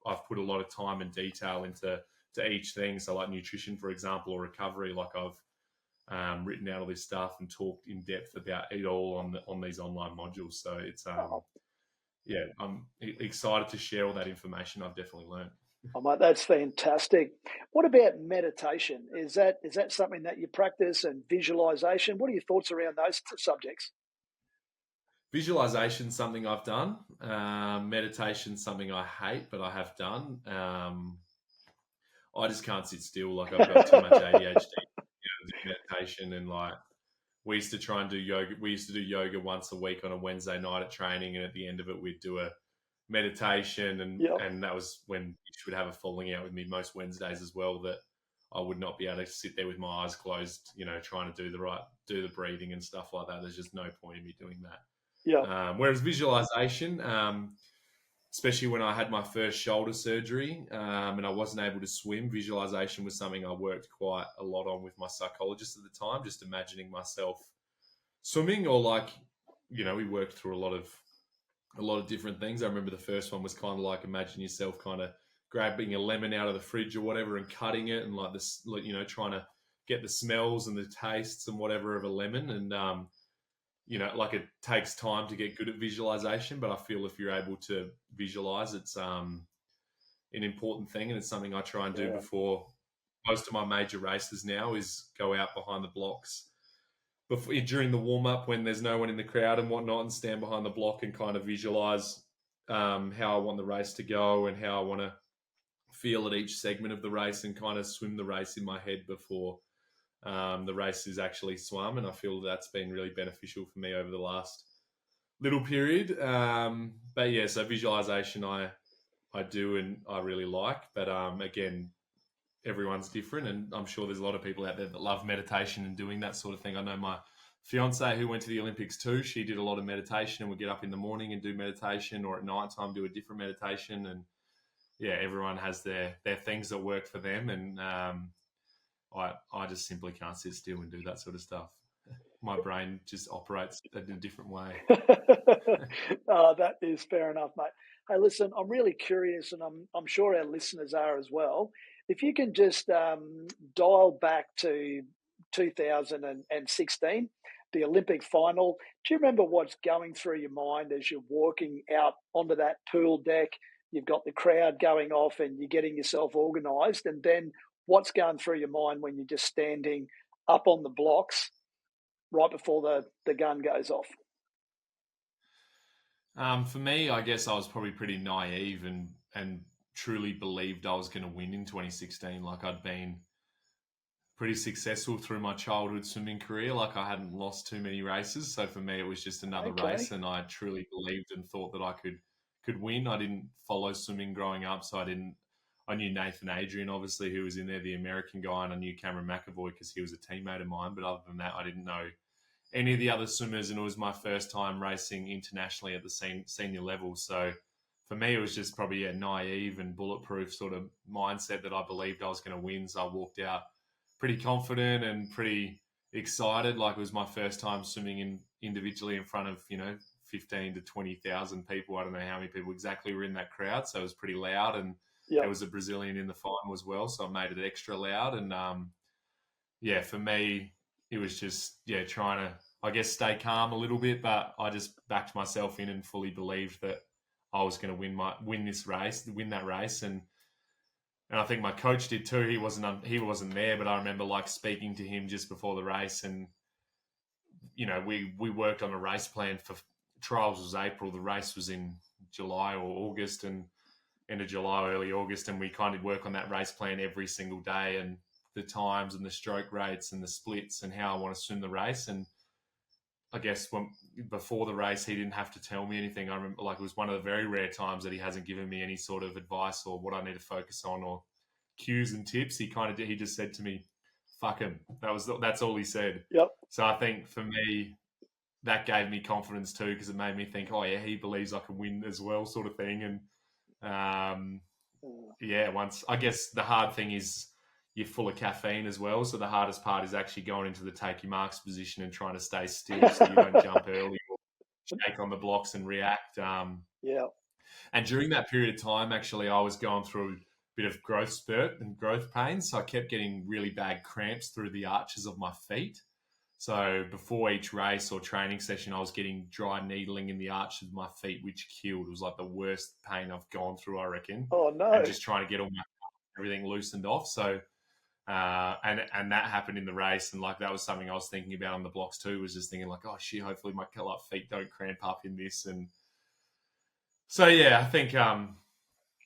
I've put a lot of time and detail into each thing. So like nutrition, for example, or recovery, like I've written out all this stuff and talked in depth about it all on these online modules. So it's I'm excited to share all that information I've definitely learned. Oh, mate, that's fantastic. What about meditation? Is that something that you practice, and visualization? What are your thoughts around those subjects? Visualization, something I've done. Meditation, something I hate, but I have done. I just can't sit still. Like, I've got too much ADHD. Meditation, and like, we used to try and do yoga. We used to do yoga once a week on a Wednesday night at training, and at the end of it, we'd do a meditation, and that was when she would have a falling out with me most Wednesdays as well, that I would not be able to sit there with my eyes closed, trying to do the breathing and stuff like that. There's just no point in me doing that. Whereas visualization, especially when I had my first shoulder surgery, and I wasn't able to swim, visualization was something I worked quite a lot on with my psychologist at the time, just imagining myself swimming, or like, we worked through a lot of different things. I remember the first one was kind of like, imagine yourself kind of grabbing a lemon out of the fridge or whatever and cutting it, and like this, trying to get the smells and the tastes and whatever of a lemon. And, like, it takes time to get good at visualization, but I feel if you're able to visualize, it's an important thing. And it's something I try and do before most of my major races now, is go out behind the blocks during the warm-up when there's no one in the crowd and whatnot, and stand behind the block and kind of visualize how I want the race to go and how I want to feel at each segment of the race, and kind of swim the race in my head before the race is actually swum. And I feel that's been really beneficial for me over the last little period. But yeah, so visualization I do and I really like. But again, everyone's different, and I'm sure there's a lot of people out there that love meditation and doing that sort of thing. I know my fiance, who went to the Olympics too, she did a lot of meditation, and would get up in the morning and do meditation, or at night time do a different meditation. And yeah, everyone has their things that work for them. And I just simply can't sit still and do that sort of stuff. My brain just operates in a different way. That is fair enough, mate. Hey, listen, I'm really curious, and I'm sure our listeners are as well. If you can just dial back to 2016, the Olympic final, do you remember what's going through your mind as you're walking out onto that pool deck? You've got the crowd going off and you're getting yourself organised, and then what's going through your mind when you're just standing up on the blocks right before the gun goes off? For me, I guess I was probably pretty naive and truly believed I was going to win in 2016. Like, I'd been pretty successful through my childhood swimming career. Like, I hadn't lost too many races. So for me, it was just another race, and I truly believed and thought that I could win. I didn't follow swimming growing up, so I knew Nathan Adrian, obviously, who was in there, the American guy, and I knew Cameron McAvoy because he was a teammate of mine. But other than that, I didn't know any of the other swimmers, and it was my first time racing internationally at the senior level. So for me, it was just probably a naive and bulletproof sort of mindset that I believed I was going to win. So I walked out pretty confident and pretty excited. Like, it was my first time swimming individually in front of, 15 to 20,000 people. I don't know how many people exactly were in that crowd. So it was pretty loud, and there was a Brazilian in the final as well. So I made it extra loud. And for me, it was just, trying to, I guess, stay calm a little bit, but I just backed myself in and fully believed that I was going to win that race. And I think my coach did too. He wasn't there, but I remember like speaking to him just before the race, and we worked on a race plan for trials was April. The race was in July or August, and end of July, early August, and we kind of work on that race plan every single day, and the times and the stroke rates and the splits and how I want to swim the race. And I guess before the race, he didn't have to tell me anything. I remember, like, it was one of the very rare times that he hasn't given me any sort of advice or what I need to focus on or cues and tips. He just said to me, "Fuck him." That's all he said. Yep. So I think for me, that gave me confidence too, because it made me think, oh yeah, he believes I can win as well, sort of thing. And I guess the hard thing is you're full of caffeine as well. So the hardest part is actually going into the take your marks position and trying to stay still so you don't jump early or shake on the blocks and react. And during that period of time, actually, I was going through a bit of growth spurt and growth pain. So I kept getting really bad cramps through the arches of my feet. So before each race or training session, I was getting dry needling in the arch of my feet, which killed. It was like the worst pain I've gone through, I reckon. Oh, no. And just trying to get everything loosened off. So, and that happened in the race. And like, that was something I was thinking about on the blocks too, was just thinking like, oh shit, hopefully my feet don't cramp up in this. And so, yeah, I think,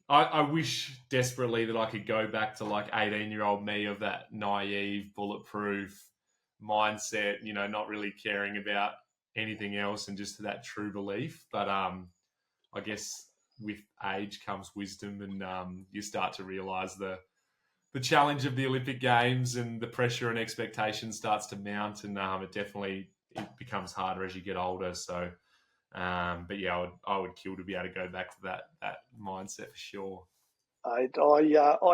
I wish desperately that I could go back to like 18-year-old me of that naive, bulletproof mindset, not really caring about anything else and just that true belief. But I guess with age comes wisdom, and you start to realize the challenge of the Olympic Games and the pressure and expectation starts to mount, and it becomes harder as you get older. So, but yeah, I would kill to be able to go back to that mindset for sure. I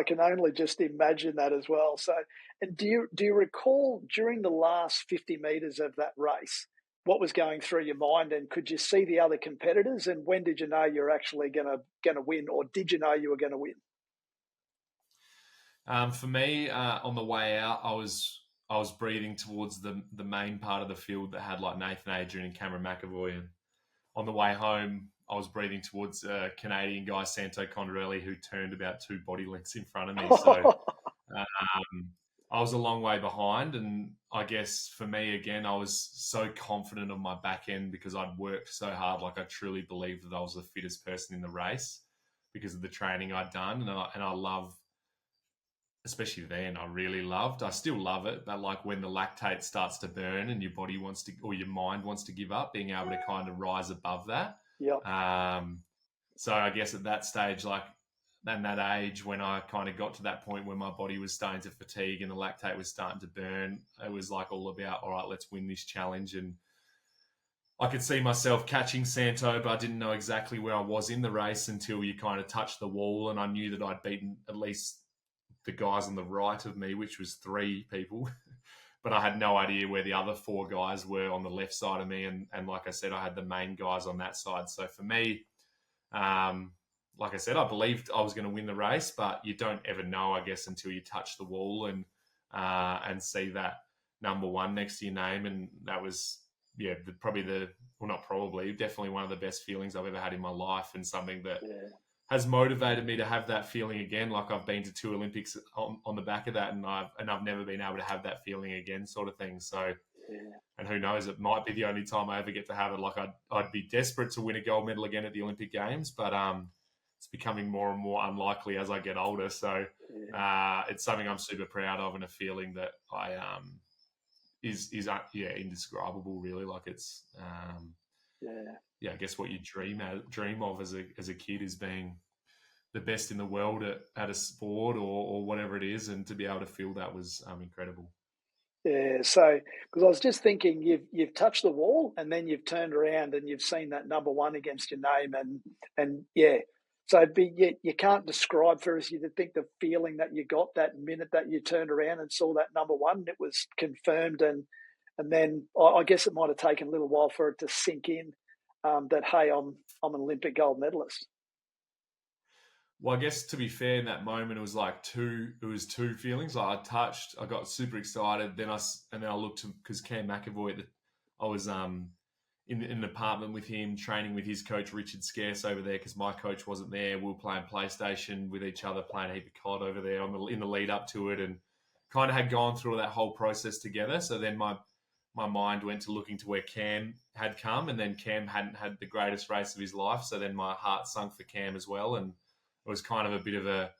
can only just imagine that as well. So, and do you recall during the last 50 meters of that race, what was going through your mind, and could you see the other competitors, and when did you know you're actually going to win, or did you know you were going to win? For me, on the way out, I was breathing towards the main part of the field that had like Nathan Adrian and Cameron McAvoy, and on the way home, I was breathing towards a Canadian guy, Santo Condorelli, who turned about 2 body lengths in front of me. So I was a long way behind. And I guess for me, again, I was so confident of my back end because I'd worked so hard. Like, I truly believed that I was the fittest person in the race because of the training I'd done. And I love, especially then, I still love it, but like when the lactate starts to burn and your body wants to, or your mind wants to give up, being able to kind of rise above that. Yeah. So I guess at that stage, like, and that age, when I kind of got to that point where my body was starting to fatigue and the lactate was starting to burn, it was like all about, all right, let's win this challenge. And I could see myself catching Santo, but I didn't know exactly where I was in the race until you kind of touched the wall. And I knew that I'd beaten at least the guys on the right of me, which was 3 people, but I had no idea where the other 4 guys were on the left side of me. And like I said, I had the main guys on that side. So for me, like I said, I believed I was going to win the race, but you don't ever know, I guess, until you touch the wall and see that number 1 next to your name. And that was, definitely one of the best feelings I've ever had in my life, and something that has motivated me to have that feeling again. Like, I've been to 2 Olympics on the back of that, and I've never been able to have that feeling again, sort of thing. So, and who knows, it might be the only time I ever get to have it. Like, I'd be desperate to win a gold medal again at the Olympic Games, but it's becoming more and more unlikely as I get older. So it's something I'm super proud of, and a feeling that I is indescribable, really. Like, it's I guess what you dream of as a kid is being the best in the world at a sport or whatever it is, and to be able to feel that was incredible. Yeah, so because I was just thinking, you've touched the wall, and then you've turned around and you've seen that number 1 against your name, and so you can't describe for us. You think the feeling that you got that minute that you turned around and saw that number 1, it was confirmed, and then I guess it might have taken a little while for it to sink in that, hey, I'm an Olympic gold medalist. Well, I guess to be fair, in that moment, it was two feelings. Like, I got super excited. Then I looked to, because Cam McAvoy, I was in an apartment with him, training with his coach Richard Scarce over there, because my coach wasn't there. We were playing PlayStation with each other, playing a heap of COD over there in the lead up to it, and kind of had gone through that whole process together. So then my my mind went to looking to where Cam had come, and then Cam hadn't had the greatest race of his life. So then my heart sunk for Cam as well. And it was kind of a bit of a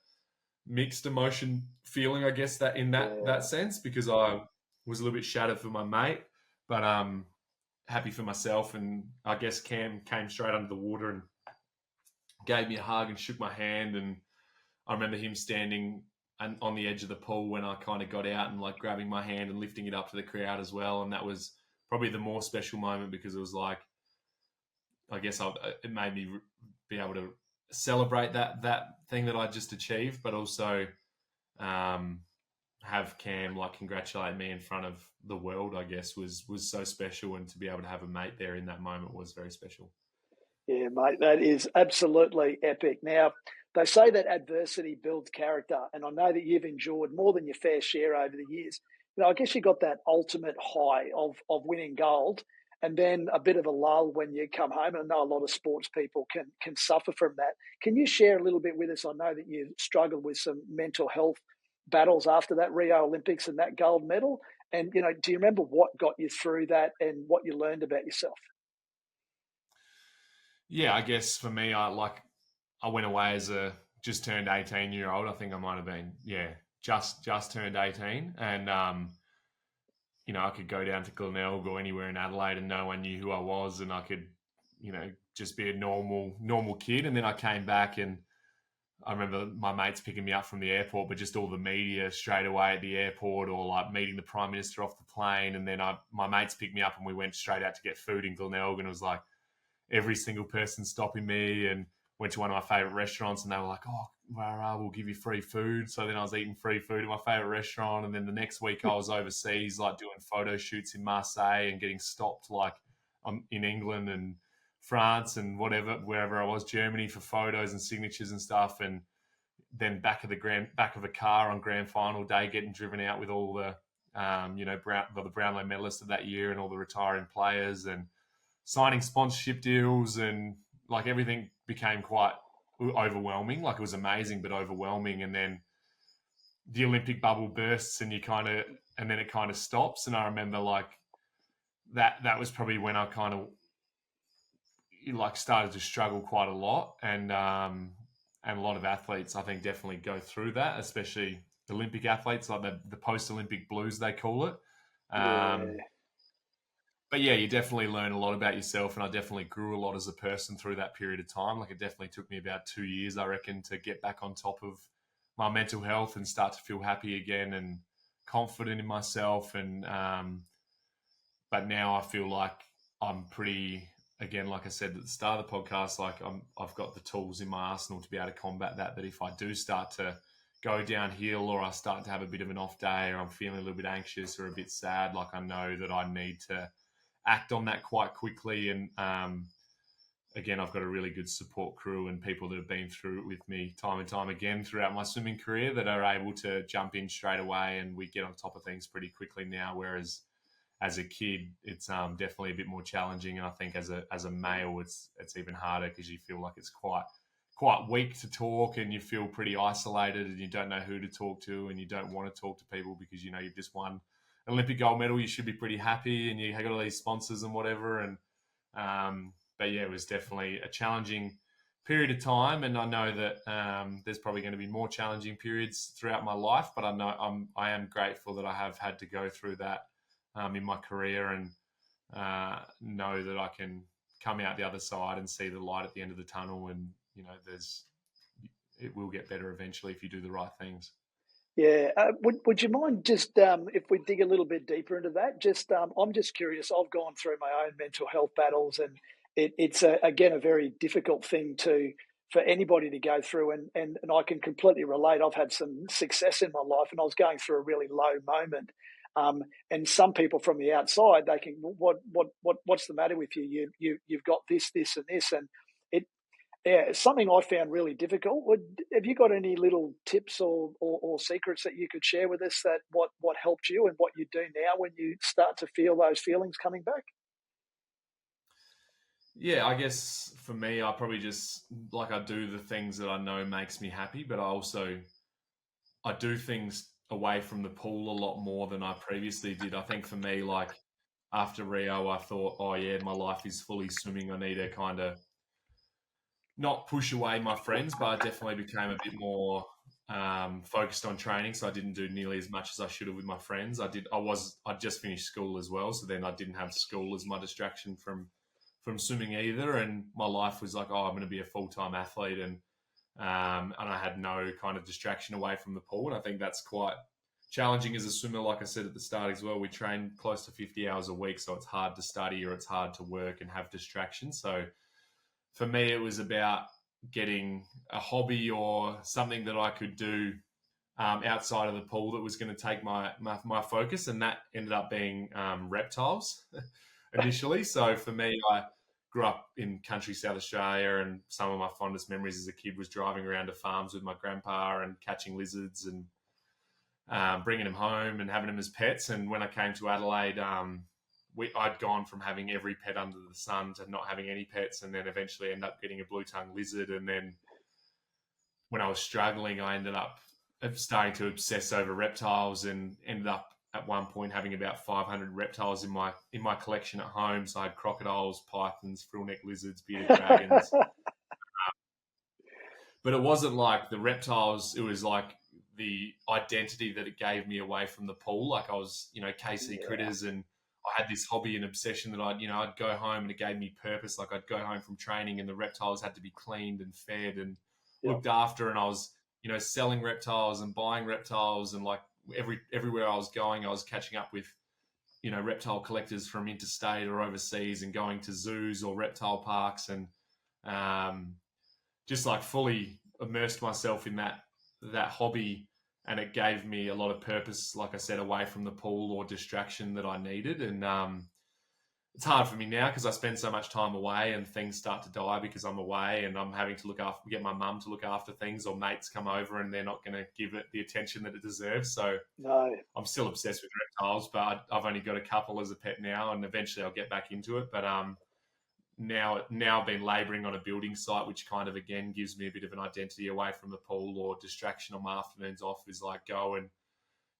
mixed emotion feeling, I guess, that in that sense, because I was a little bit shattered for my mate, but happy for myself. And I guess Cam came straight under the water and gave me a hug and shook my hand. And I remember him standing on the edge of the pool when I kind of got out and like grabbing my hand and lifting it up to the crowd as well. And that was probably the more special moment, because it was like, I guess it made me be able to celebrate that thing that I just achieved, but also have Cam like congratulate me in front of the world, I guess, was so special. And to be able to have a mate there in that moment was very special. Yeah, mate, that is absolutely epic. Now, they say that adversity builds character, and I know that you've endured more than your fair share over the years. I guess you got that ultimate high of winning gold, and then a bit of a lull when you come home. And I know a lot of sports people can suffer from that. Can you share a little bit with us? I know that you struggled with some mental health battles after that Rio Olympics and that gold medal. And, do you remember what got you through that and what you learned about yourself? Yeah, I guess for me, I went away as a just turned 18-year-old. I think I might have been, just turned 18. And, I could go down to Glenelg or anywhere in Adelaide and no one knew who I was, and I could, just be a normal kid. And then I came back, and I remember my mates picking me up from the airport, but just all the media straight away at the airport, or like meeting the Prime Minister off the plane. And then my mates picked me up and we went straight out to get food in Glenelg, and it was like every single person stopping me, and went to one of my favourite restaurants, and they were like, oh, we'll give you free food. So then I was eating free food at my favourite restaurant. And then the next week I was overseas, like doing photo shoots in Marseille and getting stopped like in England and France and wherever I was, Germany, for photos and signatures and stuff. And then back of a car on grand final day, getting driven out with all the, the Brownlow medalists of that year and all the retiring players, and signing sponsorship deals, and like everything became quite overwhelming. Like it was amazing, but overwhelming. And then the Olympic bubble bursts, and and then it kind of stops. And I remember like that was probably when I kind of like started to struggle quite a lot. And a lot of athletes, I think, definitely go through that, especially Olympic athletes, like the post-Olympic blues, they call it. But yeah, you definitely learn a lot about yourself, and I definitely grew a lot as a person through that period of time. Like it definitely took me about 2 years, I reckon, to get back on top of my mental health and start to feel happy again and confident in myself. And but now I feel like I'm pretty, again, like I said at the start of the podcast, like I've got the tools in my arsenal to be able to combat that. That if I do start to go downhill, or I start to have a bit of an off day, or I'm feeling a little bit anxious or a bit sad, like I know that I need to act on that quite quickly. And again, I've got a really good support crew and people that have been through it with me time and time again throughout my swimming career that are able to jump in straight away, and we get on top of things pretty quickly now. Whereas as a kid, it's definitely a bit more challenging. And I think as a male, it's even harder, because you feel like it's quite weak to talk, and you feel pretty isolated, and you don't know who to talk to, and you don't want to talk to people because you've just won Olympic gold medal. You should be pretty happy, and you got all these sponsors and whatever. And but yeah, it was definitely a challenging period of time, and I know that there's probably going to be more challenging periods throughout my life. But I am grateful that I have had to go through that in my career, and know that I can come out the other side and see the light at the end of the tunnel. And it will get better eventually if you do the right things. Yeah. Would you mind just if we dig a little bit deeper into that? I'm just curious. I've gone through my own mental health battles, and it's again a very difficult thing for anybody to go through. And I can completely relate. I've had some success in my life, and I was going through a really low moment. And some people from the outside, they can, what's the matter with you? You've got this, and this, and it's something I found really difficult. Have you got any little tips or secrets that you could share with us, that what helped you and what you do now when you start to feel those feelings coming back? Yeah, I guess for me, I probably just I do the things that I know makes me happy, but I do things away from the pool a lot more than I previously did. I think for me, after Rio, I thought, oh yeah, my life is fully swimming. I need to kind of not push away my friends, but I definitely became a bit more focused on training. So I didn't do nearly as much as I should have with my friends. I'd just finished school as well, so then I didn't have school as my distraction from swimming either. And my life was like, oh, I'm going to be a full-time athlete, and I had no kind of distraction away from the pool. And I think that's quite challenging as a swimmer. Like I said at the start as well, we train close to 50 hours a week, so it's hard to study or it's hard to work and have distractions. So for me, it was about getting a hobby or something that I could do outside of the pool that was going to take my focus, and that ended up being reptiles initially. So for me, I grew up in country South Australia, and some of my fondest memories as a kid was driving around to farms with my grandpa and catching lizards and bringing them home and having them as pets. And when I came to Adelaide, I'd gone from having every pet under the sun to not having any pets, and then eventually ended up getting a blue-tongued lizard. And then when I was struggling, I ended up starting to obsess over reptiles, and ended up at one point having about 500 reptiles in my collection at home. So I had crocodiles, pythons, frill-neck lizards, bearded dragons. But it wasn't like the reptiles, it was like the identity that it gave me away from the pool. Like I was, KC critters, and I had this hobby and obsession that I'd go home and it gave me purpose. Like I'd go home from training and the reptiles had to be cleaned and fed and looked after. And I was, selling reptiles and buying reptiles, and like everywhere I was going, I was catching up with, reptile collectors from interstate or overseas, and going to zoos or reptile parks, and just like fully immersed myself in that hobby, and it gave me a lot of purpose, like I said, away from the pool or distraction that I needed. And it's hard for me now because I spend so much time away, and things start to die because I'm away, and I'm having to get my mum to look after things, or mates come over and they're not going to give it the attention that it deserves. So No. I'm still obsessed with reptiles, but I've only got a couple as a pet now, and eventually I'll get back into it. But now I've been labouring on a building site, which kind of again gives me a bit of an identity away from the pool or distraction on my afternoons off, is like go and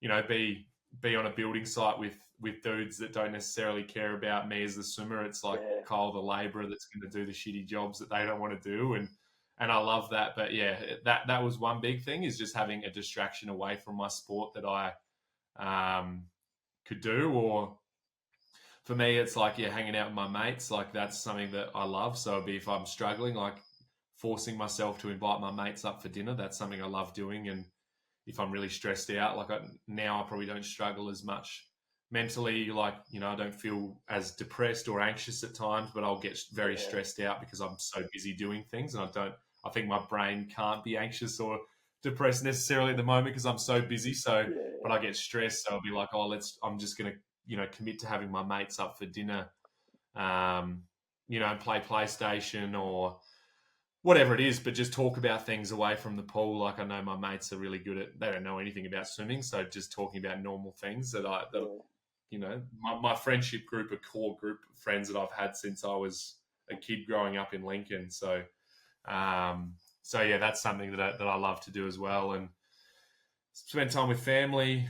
be on a building site with dudes that don't necessarily care about me as the swimmer. It's like Kyle the labourer that's going to do the shitty jobs that they don't want to do, and I love that. But yeah, that was one big thing, is just having a distraction away from my sport that I could do. Or for me, it's like, hanging out with my mates. Like that's something that I love. So it'd be, if I'm struggling, like forcing myself to invite my mates up for dinner. That's something I love doing. And if I'm really stressed out, like now I probably don't struggle as much mentally. Like, I don't feel as depressed or anxious at times, but I'll get very stressed out because I'm so busy doing things. And I think my brain can't be anxious or depressed necessarily at the moment because I'm so busy. So, but I get stressed. So I'll be like, I'm just going to, commit to having my mates up for dinner, play PlayStation or whatever it is, but just talk about things away from the pool. Like I know my mates are really good they don't know anything about swimming. So just talking about normal things my friendship group, a core group of friends that I've had since I was a kid growing up in Lincoln. So, that's something that I love to do as well, and spend time with family.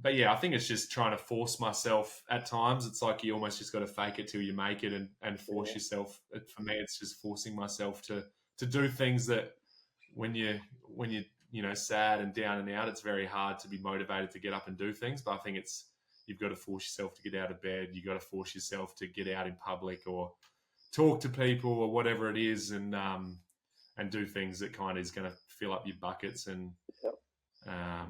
But yeah, I think it's just trying to force myself at times. It's like you almost just got to fake it till you make it, and force yourself. For me, it's just forcing myself to do things that when you're sad and down and out, it's very hard to be motivated to get up and do things. But I think you've got to force yourself to get out of bed. You've got to force yourself to get out in public or talk to people or whatever it is, and do things that kind of is going to fill up your buckets. And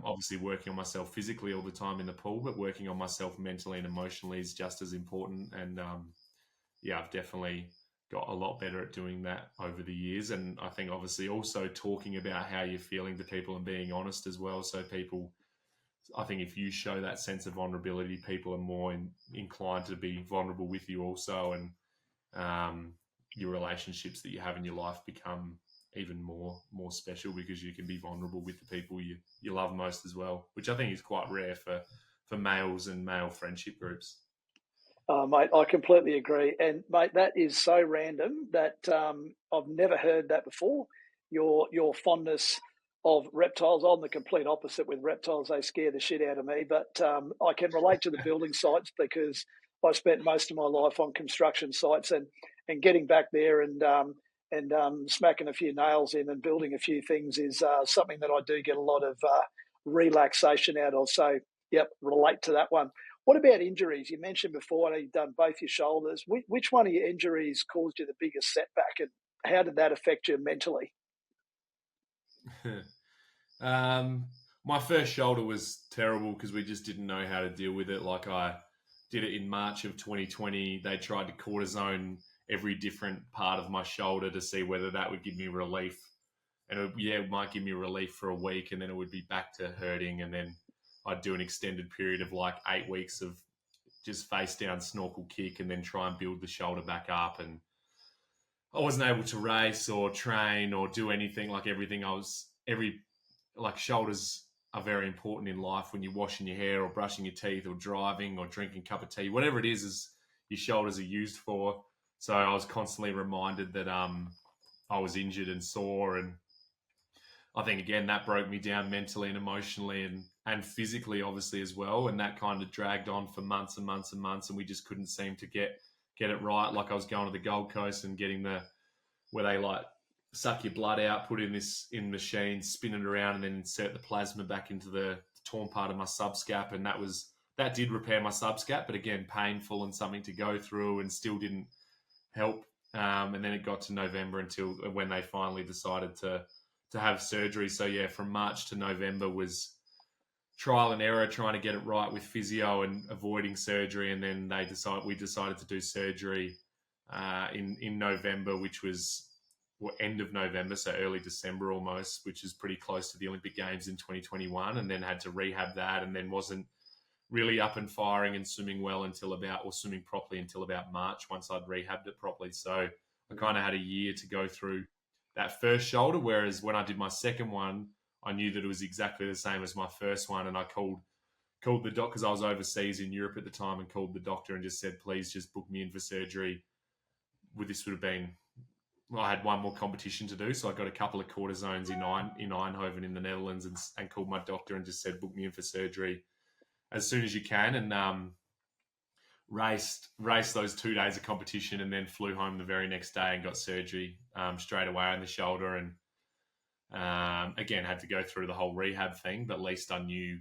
obviously working on myself physically all the time in the pool, but working on myself mentally and emotionally is just as important. And I've definitely got a lot better at doing that over the years. And I think obviously also talking about how you're feeling to people and being honest as well. So I think if you show that sense of vulnerability, people are more inclined to be vulnerable with you also. And your relationships that you have in your life become even more special because you can be vulnerable with the people you love most as well, which I think is quite rare for males and male friendship groups. Mate, I completely agree. And mate, that is so random that I've never heard that before. Your fondness of reptiles. I'm the complete opposite with reptiles. They scare the shit out of me, but I can relate to the building sites because I spent most of my life on construction sites, and getting back there and smacking a few nails in and building a few things is something that I do get a lot of relaxation out of. So, yep, relate to that one. What about injuries? You mentioned before, I know you've done both your shoulders. Which one of your injuries caused you the biggest setback, and how did that affect you mentally? My first shoulder was terrible because we just didn't know how to deal with it. Like I did it in March of 2020. They tried to cortisone every different part of my shoulder to see whether that would give me relief. And it might give me relief for a week, and then it would be back to hurting. And then I'd do an extended period of like 8 weeks of just face down snorkel kick, and then try and build the shoulder back up. And I wasn't able to race or train or do anything. Like shoulders are very important in life. When you're washing your hair or brushing your teeth or driving or drinking a cup of tea, whatever it is your shoulders are used for. So I was constantly reminded that I was injured and sore, and I think again that broke me down mentally and emotionally and physically obviously as well. And that kind of dragged on for months and months and months, and we just couldn't seem to get it right. Like I was going to the Gold Coast and getting where they like suck your blood out, put in machines, spin it around, and then insert the plasma back into the torn part of my subscap. And that did repair my subscap, but again, painful and something to go through, and still didn't help. And then it got to November until when they finally decided to have surgery. So yeah, from March to November was trial and error, trying to get it right with physio and avoiding surgery. And then we decided to do surgery in November, which was end of November, so early December almost, which is pretty close to the Olympic Games in 2021, and then had to rehab that, and then wasn't really up and firing and swimming properly until about March once I'd rehabbed it properly. So I kind of had a year to go through that first shoulder, whereas when I did my second one, I knew that it was exactly the same as my first one, and I called the doctor because I was overseas in Europe at the time, and called the doctor and just said, please just book me in for surgery. This would have been, I had one more competition to do, so I got a couple of cortisones in Eindhoven in the Netherlands, and called my doctor and just said, book me in for surgery as soon as you can, and raced those 2 days of competition, and then flew home the very next day and got surgery straight away on the shoulder, and again had to go through the whole rehab thing, but at least I knew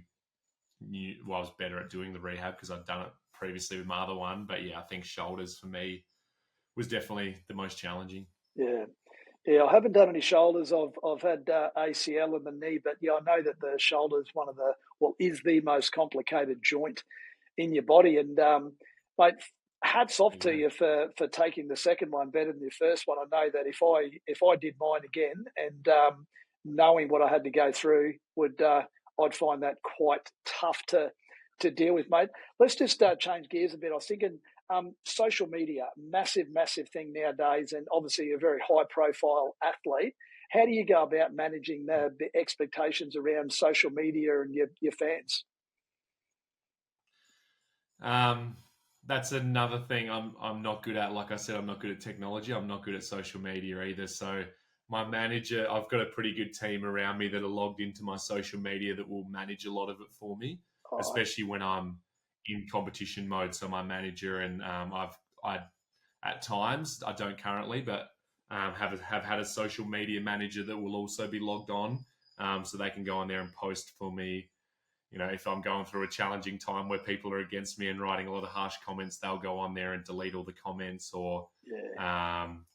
I was better at doing the rehab because I'd done it previously with my other one. But yeah, I think shoulders for me was definitely the most challenging. Yeah, I haven't done any shoulders. I've had ACL in the knee, but yeah, I know that the shoulder is is the most complicated joint in your body. And mate, hats off to you for taking the second one better than the first one. I know that if I did mine again, and knowing what I had to go through, I'd find that quite tough to deal with, mate. Let's just change gears a bit. I was thinking social media, massive thing nowadays, and obviously you're a very high-profile athlete. How do you go about managing the expectations around social media and your fans? That's another thing I'm not good at. Like I said, I'm not good at technology. I'm not good at social media either. So my manager, I've got a pretty good team around me that are logged into my social media that will manage a lot of it for me, especially when I'm in competition mode. So my manager and I at times, I don't currently, but have had a social media manager that will also be logged on, so they can go on there and post for me. You know, if I'm going through a challenging time where people are against me and writing a lot of harsh comments, they'll go on there and delete all the comments or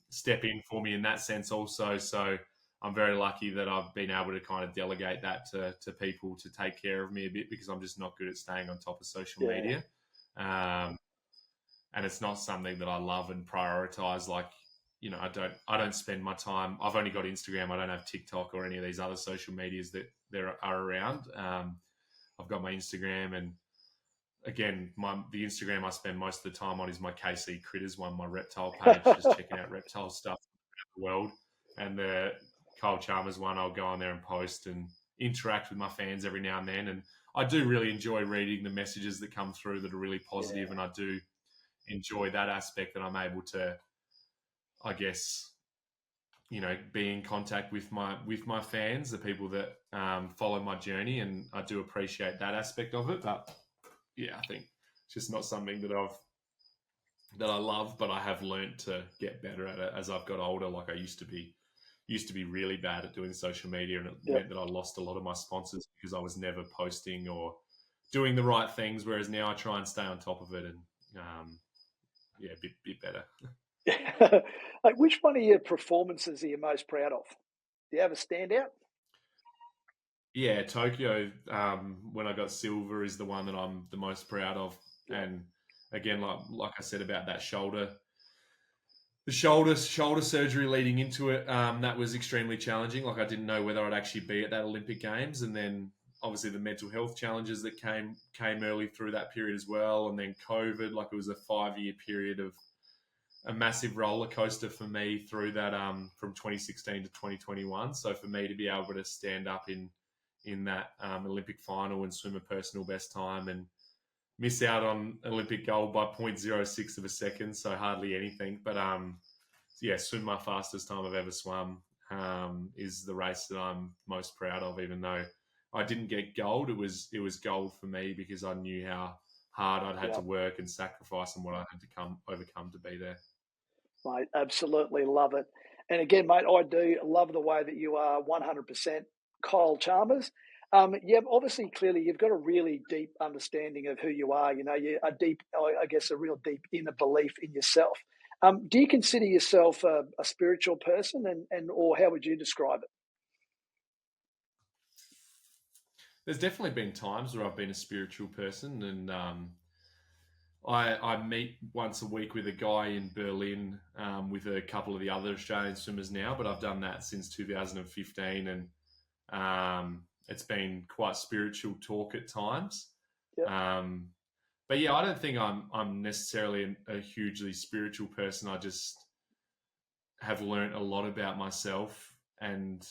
step in for me in that sense also. So I'm very lucky that I've been able to kind of delegate that to people to take care of me a bit, because I'm just not good at staying on top of social media. And it's not something that I love and prioritize. Like, you know, I don't spend my time. I've only got Instagram. I don't have TikTok or any of these other social medias that there are around. I've got my Instagram, and again, the Instagram I spend most of the time on is my KC Critters one, my reptile page, just checking out reptile stuff around the world. And the Kyle Chalmers one, I'll go on there and post and interact with my fans every now and then. And I do really enjoy reading the messages that come through that are really positive, and I do enjoy that aspect that I'm able to, I guess, be in contact with my fans, the people that follow my journey, and I do appreciate that aspect of it. But yeah, I think it's just not something that I love, but I have learned to get better at it as I've got older. Like I used to be really bad at doing social media, and it meant that I lost a lot of my sponsors because I was never posting or doing the right things. Whereas now I try and stay on top of it, and a bit better. Like, which one of your performances are you most proud of? Do you have a standout? Yeah, Tokyo, when I got silver, is the one that I'm the most proud of. Yeah. And again, like I said about that the shoulder surgery leading into it, that was extremely challenging. Like I didn't know whether I'd actually be at that Olympic Games, and then obviously the mental health challenges that came early through that period as well, and then COVID. Like it was a 5-year period of a massive roller coaster for me through that from 2016 to 2021. So for me to be able to stand up in that Olympic final and swim a personal best time and miss out on Olympic gold by 0.06 of a second, so hardly anything. But swim my fastest time I've ever swum is the race that I'm most proud of. Even though I didn't get gold, it was gold for me because I knew how hard I'd had to work and sacrifice and what I had to overcome to be there. Mate, absolutely love it. And again, mate, I do love the way that you are 100% Kyle Chalmers. Clearly, you've got a really deep understanding of who you are. You're a real deep inner belief in yourself. Do you consider yourself a spiritual person, or how would you describe it? There's definitely been times where I've been a spiritual person, and I meet once a week with a guy in Berlin with a couple of the other Australian swimmers now, but I've done that since 2015, and it's been quite spiritual talk at times. Yep. But yeah, I don't think I'm necessarily a hugely spiritual person. I just have learned a lot about myself, and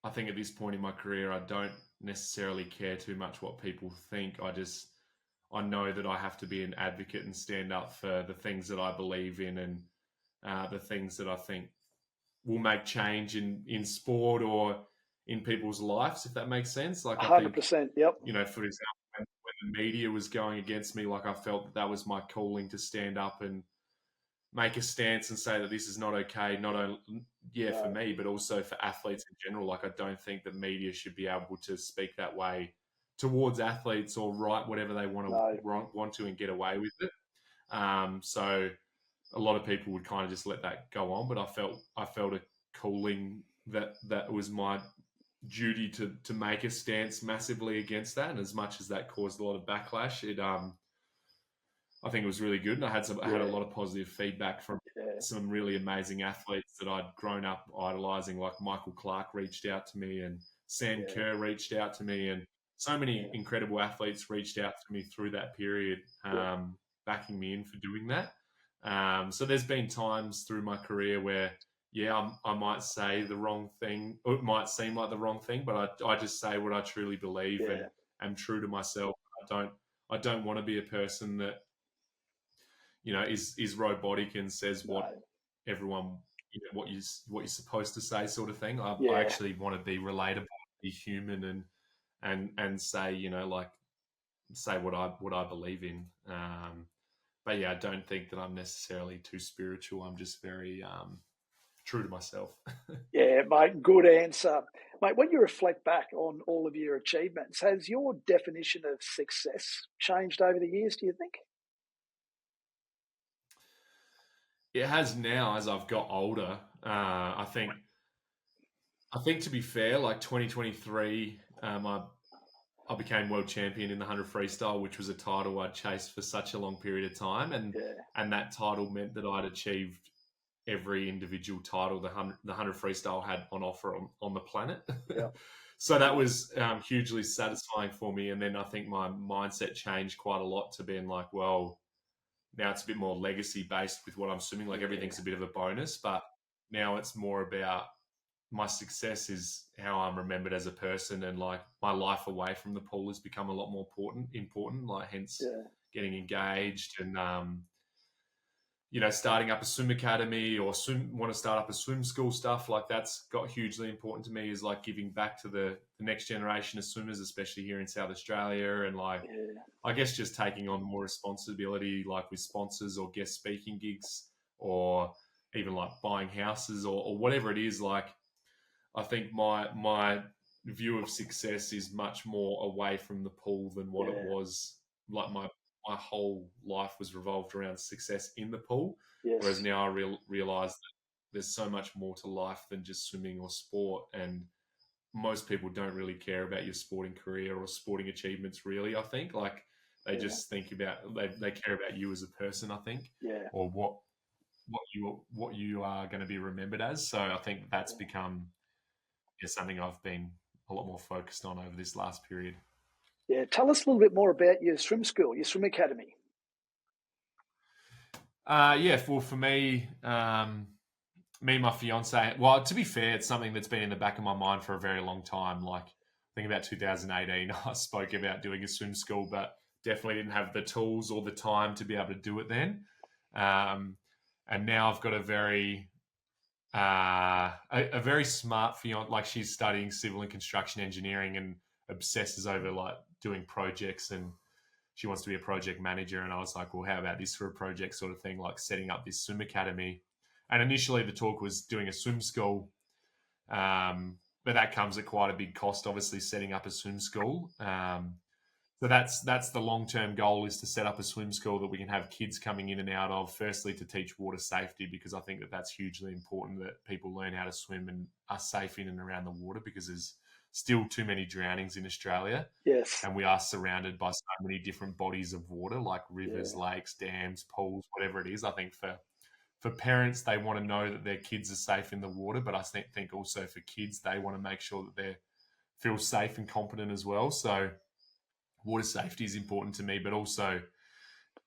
I think at this point in my career, I don't necessarily care too much what people think. I know that I have to be an advocate and stand up for the things that I believe in and the things that I think will make change in sport or in people's lives, if that makes sense. Like 100%, yep. For example, when the media was going against me, like I felt that was my calling to stand up and make a stance and say that this is not okay, not only for me, but also for athletes in general. Like I don't think that media should be able to speak that way towards athletes or write whatever they want to and get away with it. So a lot of people would kind of just let that go on, but I felt a calling that was my duty to make a stance massively against that. And as much as that caused a lot of backlash, I think it was really good. And I had a lot of positive feedback from some really amazing athletes that I'd grown up idolizing, like Michael Clark reached out to me and Sam Kerr reached out to me, and so many incredible athletes reached out to me through that period, backing me in for doing that. So there's been times through my career where, I might say the wrong thing, or it might seem like the wrong thing, but I just say what I truly believe and am true to myself. I don't want to be a person that, is robotic and says what everyone, what you're supposed to say, sort of thing. I actually want to be relatable, be human, and say, say what I believe in. But I don't think that I'm necessarily too spiritual. I'm just very true to myself. Yeah, mate, good answer. Mate, when you reflect back on all of your achievements, has your definition of success changed over the years, do you think? It has now as I've got older. I think to be fair, like 2023, I became world champion in the 100 freestyle, which was a title I'd chased for such a long period of time. And that title meant that I'd achieved every individual title the 100 freestyle had on offer on the planet. Yeah. So that was hugely satisfying for me. And then I think my mindset changed quite a lot to being like, well, now it's a bit more legacy based with what I'm swimming. Like everything's a bit of a bonus, but now it's more about my success is how I'm remembered as a person, and like my life away from the pool has become a lot more important, like hence getting engaged and, starting up a swim academy or want to start up a swim school, stuff like that's got hugely important to me, is like giving back to the next generation of swimmers, especially here in South Australia. And like, I guess just taking on more responsibility, like with sponsors or guest speaking gigs, or even like buying houses or whatever it is. Like, I think my view of success is much more away from the pool than what it was. Like my whole life was revolved around success in the pool. Yes. Whereas now I realize that there's so much more to life than just swimming or sport. And most people don't really care about your sporting career or sporting achievements, really. I think like they just think about, they care about you as a person, I think, or what you are going to be remembered as. So I think that's become something I've been a lot more focused on over this last period. Yeah, tell us a little bit more about your swim school, your swim academy. Well, for me, me and my fiance, well, to be fair, it's something that's been in the back of my mind for a very long time. Like, I think about 2018, I spoke about doing a swim school, but definitely didn't have the tools or the time to be able to do it then. And now I've got a very smart fiance. Like, she's studying civil and construction engineering and obsesses over like doing projects, and she wants to be a project manager. And I was like, well, how about this for a project sort of thing, like setting up this swim academy. And initially the talk was doing a swim school, but that comes at quite a big cost, obviously, setting up a swim school. So that's the long-term goal, is to set up a swim school that we can have kids coming in and out of, firstly to teach water safety, because I think that that's hugely important, that people learn how to swim and are safe in and around the water, because there's still too many drownings in Australia. Yes. And we are surrounded by so many different bodies of water, like rivers, lakes, dams, pools, whatever it is. I think for parents, they want to know that their kids are safe in the water, but I think also for kids, they want to make sure that they feel safe and competent as well. So water safety is important to me, but also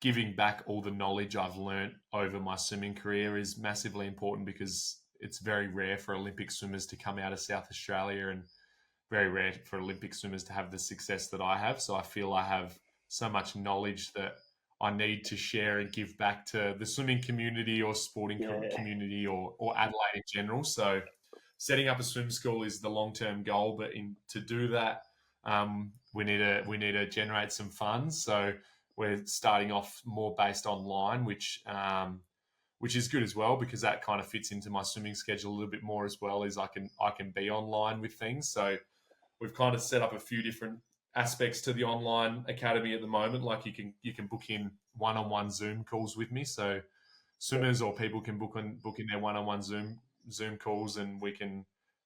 giving back all the knowledge I've learned over my swimming career is massively important, because it's very rare for Olympic swimmers to come out of South Australia, and very rare for Olympic swimmers to have the success that I have. So I feel I have so much knowledge that I need to share and give back to the swimming community or sporting community or Adelaide in general. So setting up a swim school is the long-term goal, but to do that, we need to generate some funds. So we're starting off more based online, which is good as well, because that kind of fits into my swimming schedule a little bit more as well, is I can be online with things. So we've kind of set up a few different aspects to the online academy at the moment. Like you can book in one-on-one Zoom calls with me. So swimmers or people can book in their one-on-one Zoom calls, and we can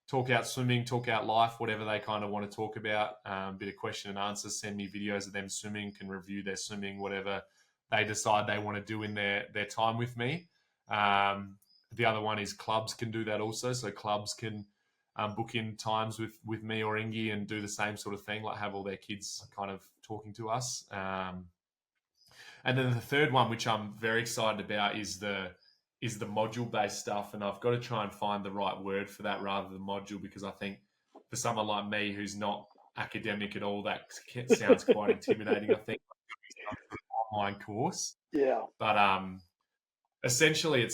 talk out swimming, talk out life, whatever they kind of want to talk about. Bit of question and answer, send me videos of them swimming, can review their swimming, whatever they decide they want to do in their time with me. The other one is clubs can do that also. So clubs can book in times with me or Ingy and do the same sort of thing, like have all their kids kind of talking to us. And then the third one, which I'm very excited about, is the module-based stuff. And I've got to try and find the right word for that rather than module, because I think for someone like me who's not academic at all, that sounds quite intimidating. I think an online course. Yeah. But essentially,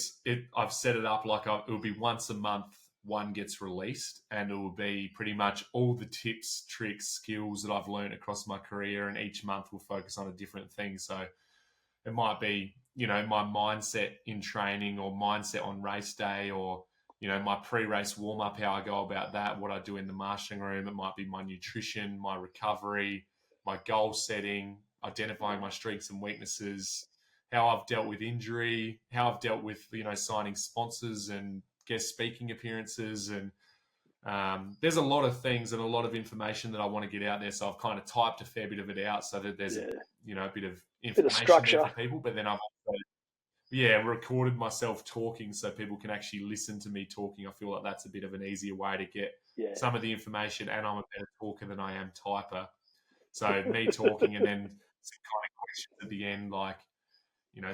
I've set it up like it will be once a month. One gets released, and it will be pretty much all the tips, tricks, skills that I've learned across my career, and each month will focus on a different thing. So it might be, my mindset in training, or mindset on race day, or, my pre-race warm-up, how I go about that, what I do in the marshalling room. It might be my nutrition, my recovery, my goal setting, identifying my strengths and weaknesses, how I've dealt with injury, how I've dealt with, signing sponsors and guest speaking appearances. And there's a lot of things and a lot of information that I want to get out there. So I've kind of typed a fair bit of it out so that there's a bit of information there for people. But then I've also, recorded myself talking so people can actually listen to me talking. I feel like that's a bit of an easier way to get some of the information, and I'm a better talker than I am typer. So me talking, and then some kind of questions at the end, like,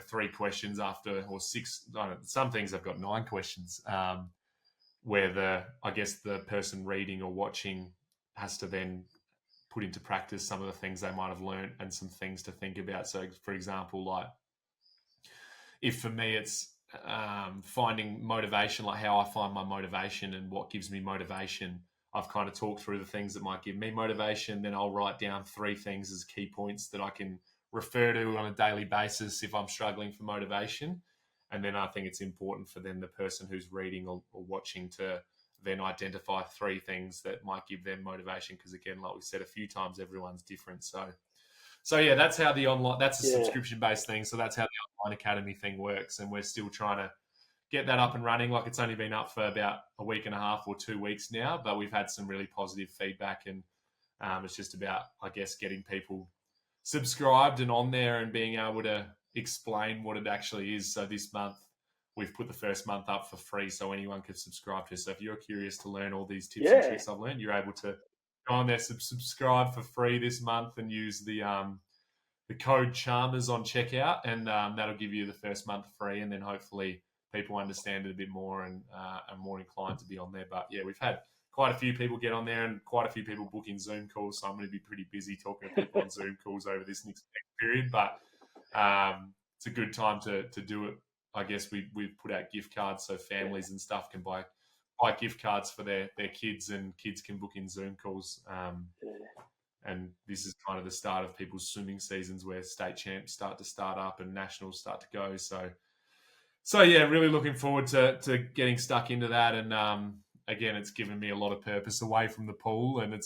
3 questions after, or 6. I don't know, some things I've got 9 questions, where the person reading or watching has to then put into practice some of the things they might have learned and some things to think about. So, for example, like if for me it's finding motivation, like how I find my motivation and what gives me motivation. I've kind of talked through the things that might give me motivation. Then I'll write down 3 things as key points that I can refer to on a daily basis if I'm struggling for motivation. And then I think it's important for then the person who's reading or watching to then identify 3 things that might give them motivation. Because again, like we said a few times, everyone's different. So yeah, that's how the online, that's a subscription-based thing. So that's how the online academy thing works. And we're still trying to get that up and running. Like it's only been up for about a week and a half or 2 weeks now, but we've had some really positive feedback. And it's just about, I guess, getting people subscribed and on there and being able to explain what it actually is. So this month, we've put the first month up for free so anyone can subscribe to. So if you're curious to learn all these tips and tricks I've learned, you're able to go on there, subscribe for free this month and use the code Chalmers on checkout, and that'll give you the first month free. And then hopefully people understand it a bit more and are more inclined to be on there. But yeah, we've had quite a few people get on there and quite a few people booking Zoom calls. So I'm going to be pretty busy talking to people on Zoom calls over this next period. But it's a good time to do it. I guess we've put out gift cards so families and stuff can buy gift cards for their kids, and kids can book in Zoom calls. And this is kind of the start of people's swimming seasons where state champs start up and nationals start to go. So yeah, really looking forward to getting stuck into that. And again, it's given me a lot of purpose away from the pool, and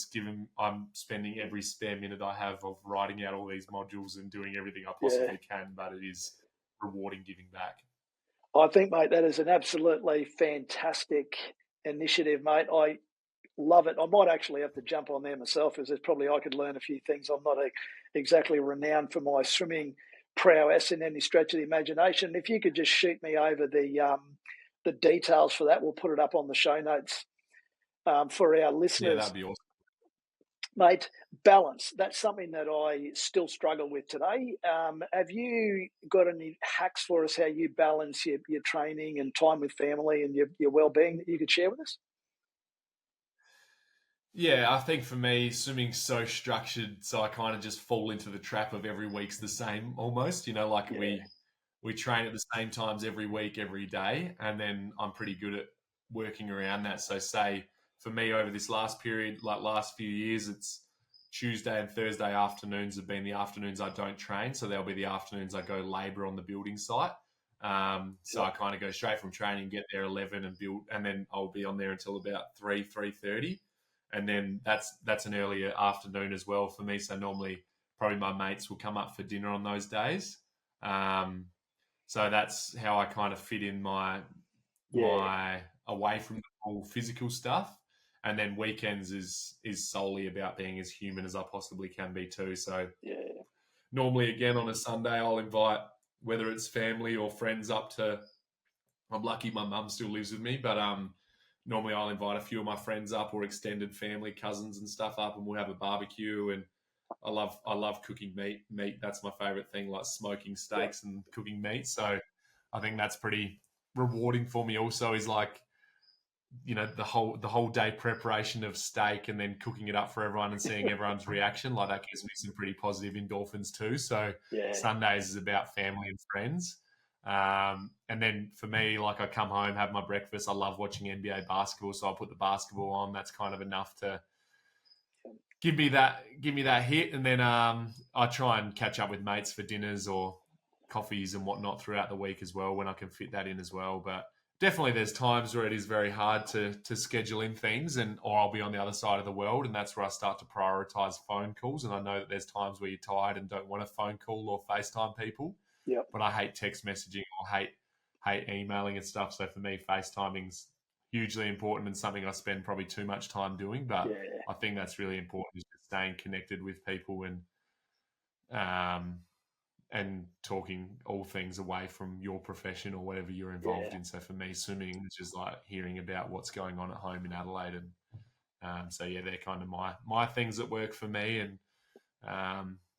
I'm spending every spare minute I have of writing out all these modules and doing everything I possibly can, but it is rewarding giving back. I think, mate, that is an absolutely fantastic initiative, mate. I love it. I might actually have to jump on there myself, as probably I could learn a few things. I'm not exactly renowned for my swimming prowess in any stretch of the imagination. If you could just shoot me over the details for that, we'll put it up on the show notes for our listeners. Yeah, that'd be awesome. Mate, balance. That's something that I still struggle with today. Have you got any hacks for us how you balance your training and time with family and your well-being that you could share with us? Yeah, I think for me, swimming's so structured, so I kind of just fall into the trap of every week's the same almost. We train at the same times every week, every day, and then I'm pretty good at working around that. So say for me over this last period, like last few years, it's Tuesday and Thursday afternoons have been the afternoons I don't train. So there'll be the afternoons I go labour on the building site. So I kind of go straight from training, get there 11 and build, and then I'll be on there until about 3:30. And then that's an earlier afternoon as well for me. So normally probably my mates will come up for dinner on those days. So that's how I kind of fit in my away from the whole physical stuff. And then weekends is solely about being as human as I possibly can be too. So normally again on a Sunday I'll invite, whether it's family or friends up to, I'm lucky my mum still lives with me, but normally I'll invite a few of my friends up or extended family, cousins and stuff up, and we'll have a barbecue. And I love cooking meat. That's my favorite thing, like smoking steaks and cooking meat. So I think that's pretty rewarding for me also, is like, the whole day preparation of steak and then cooking it up for everyone and seeing everyone's reaction. Like that gives me some pretty positive endorphins too. So Sundays is about family and friends. And then for me, like I come home, have my breakfast. I love watching NBA basketball, so I'll put the basketball on. That's kind of enough to give me that hit. And then I try and catch up with mates for dinners or coffees and whatnot throughout the week as well, when I can fit that in as well. But definitely there's times where it is very hard to schedule in things, or I'll be on the other side of the world, and that's where I start to prioritize phone calls. And I know that there's times where you're tired and don't want to phone call or FaceTime people. But I hate text messaging or hate emailing and stuff. So for me, FaceTiming's hugely important and something I spend probably too much time doing. But I think that's really important, is just staying connected with people and talking all things away from your profession or whatever you're involved in. So for me, swimming is just like hearing about what's going on at home in Adelaide. And they're kind of my things that work for me. And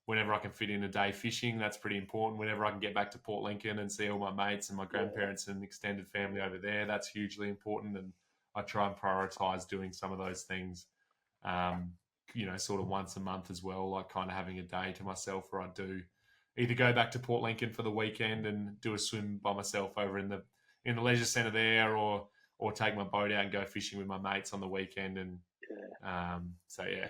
whenever I can fit in a day fishing, that's pretty important. Whenever I can get back to Port Lincoln and see all my mates and my grandparents and extended family over there, that's hugely important. And I try and prioritize doing some of those things, sort of once a month as well, like kind of having a day to myself where I do either go back to Port Lincoln for the weekend and do a swim by myself over in the in the leisure centre there, or take my boat out and go fishing with my mates on the weekend. And so yeah.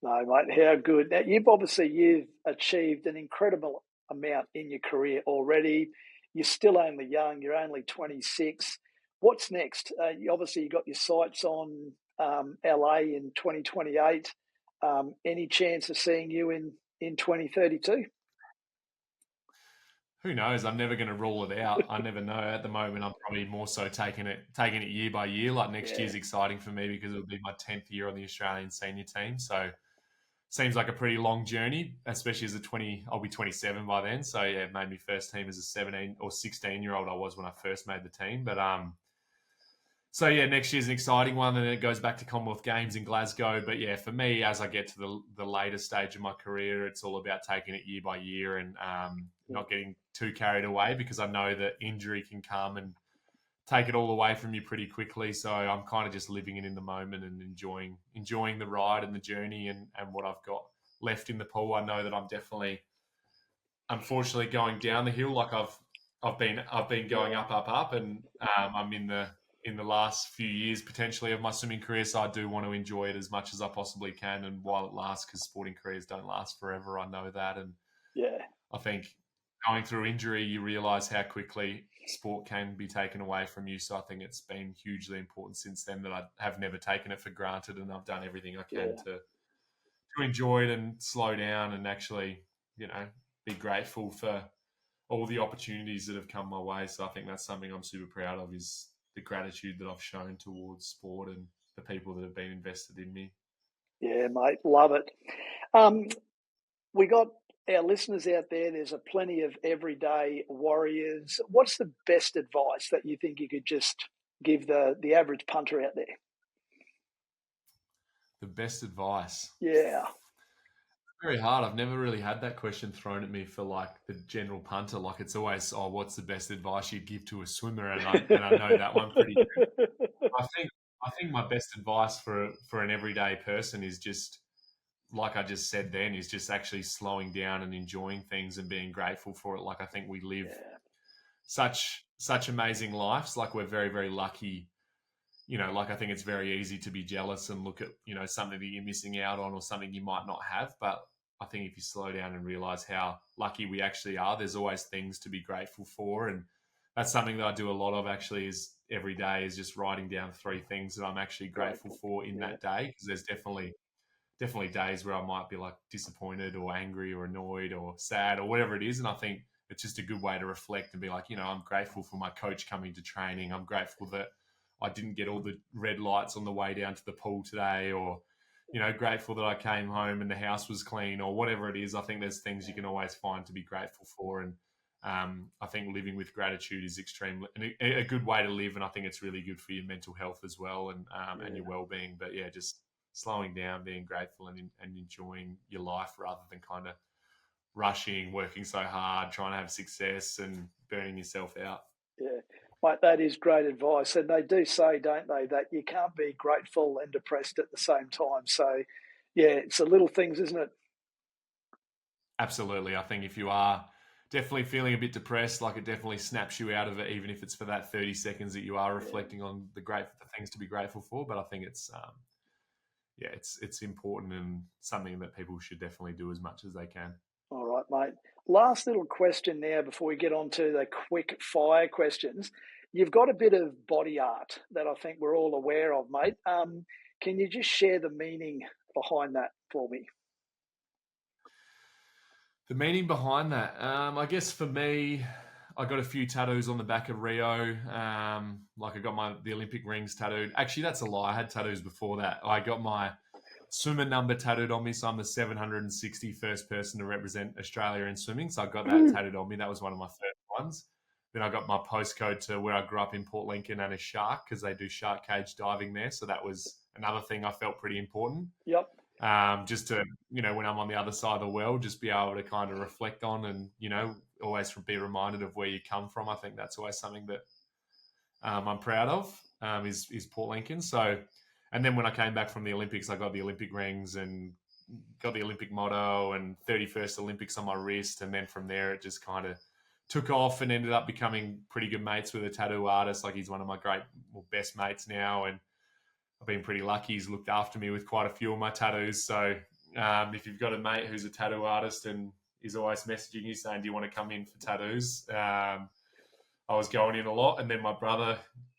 No, mate, how good. Now, you've achieved an incredible amount in your career already. You're still only young. You're only 26. What's next? You got your sights on LA in 2028. Any chance of seeing you in 2032? Who knows? I'm never going to rule it out. I never know. At the moment, I'm probably more so taking it year by year. Like next year's exciting for me because it'll be my 10th year on the Australian senior team. So seems like a pretty long journey, especially as a 20. I'll be 27 by then. So yeah, it made me first team as a 17 or 16-year-old. I was when I first made the team. But so yeah, next year's an exciting one, and then it goes back to Commonwealth Games in Glasgow. But yeah, for me, as I get to the later stage of my career, it's all about taking it year by year and not getting too carried away, because I know that injury can come and take it all away from you pretty quickly. So I'm kind of just living it in the moment and enjoying the ride and the journey and what I've got left in the pool. I know that I'm definitely, unfortunately, going down the hill. Like I've been going up, and I'm in the last few years potentially of my swimming career. So I do want to enjoy it as much as I possibly can, and while it lasts, because sporting careers don't last forever. I know that, and I think going through injury, you realise how quickly sport can be taken away from you. So I think it's been hugely important since then that I have never taken it for granted, and I've done everything I can to enjoy it and slow down and actually, be grateful for all the opportunities that have come my way. So I think that's something I'm super proud of, is the gratitude that I've shown towards sport and the people that have been invested in me. Yeah, mate, love it. We got our listeners out there. There's a plenty of everyday warriors. What's the best advice that you think you could just give the average punter out there? The best advice? Yeah. Very hard. I've never really had that question thrown at me for like the general punter. Like it's always, what's the best advice you'd give to a swimmer? And I know that one pretty good. I think my best advice for an everyday person is just, like I just said then, is just actually slowing down and enjoying things and being grateful for it. Like I think we live such amazing lives. Like we're very, very lucky. Like I think it's very easy to be jealous and look at, something that you're missing out on or something you might not have. But I think if you slow down and realize how lucky we actually are, there's always things to be grateful for. And that's something that I do a lot of, actually, is every day is just writing down 3 things that I'm actually grateful for in that day. Because there's definitely days where I might be like disappointed or angry or annoyed or sad or whatever it is. And I think it's just a good way to reflect and be like, I'm grateful for my coach coming to training. I'm grateful that I didn't get all the red lights on the way down to the pool today, or, grateful that I came home and the house was clean, or whatever it is. I think there's things you can always find to be grateful for. And I think living with gratitude is extremely a good way to live. And I think it's really good for your mental health as well, and your well-being. But yeah, just slowing down, being grateful and enjoying your life rather than kind of rushing, working so hard, trying to have success and burning yourself out. Yeah. Mate, that is great advice. And they do say, don't they, that you can't be grateful and depressed at the same time. So, yeah, it's the little things, isn't it? Absolutely. I think if you are definitely feeling a bit depressed, like it definitely snaps you out of it, even if it's for that 30 seconds that you are reflecting on the things to be grateful for. But I think it's important and something that people should definitely do as much as they can. All right, mate. Last little question now before we get on to the quick fire questions. You've got a bit of body art that I think we're all aware of, mate. Can you just share the meaning behind that for me? The meaning behind that, I guess for me, I got a few tattoos on the back of Rio. Like I got the Olympic rings tattooed. Actually, that's a lie. I had tattoos before that. I got my swimmer number tattooed on me, so I'm the 761st person to represent Australia in swimming. So I got that tattooed on me. That was one of my first ones. Then I got my postcode to where I grew up in Port Lincoln and a shark, because they do shark cage diving there. So that was another thing I felt pretty important. Yep. Just to, when I'm on the other side of the world, just be able to kind of reflect on and, always be reminded of where you come from. I think that's always something that I'm proud of, is Port Lincoln. So, and then when I came back from the Olympics, I got the Olympic rings and got the Olympic motto and 31st Olympics on my wrist. And then from there, it just kind of took off and ended up becoming pretty good mates with a tattoo artist. Like he's one of my best mates now, and I've been pretty lucky. He's looked after me with quite a few of my tattoos. So if you've got a mate who's a tattoo artist and is always messaging you saying, "Do you want to come in for tattoos?" I was going in a lot, and then my brother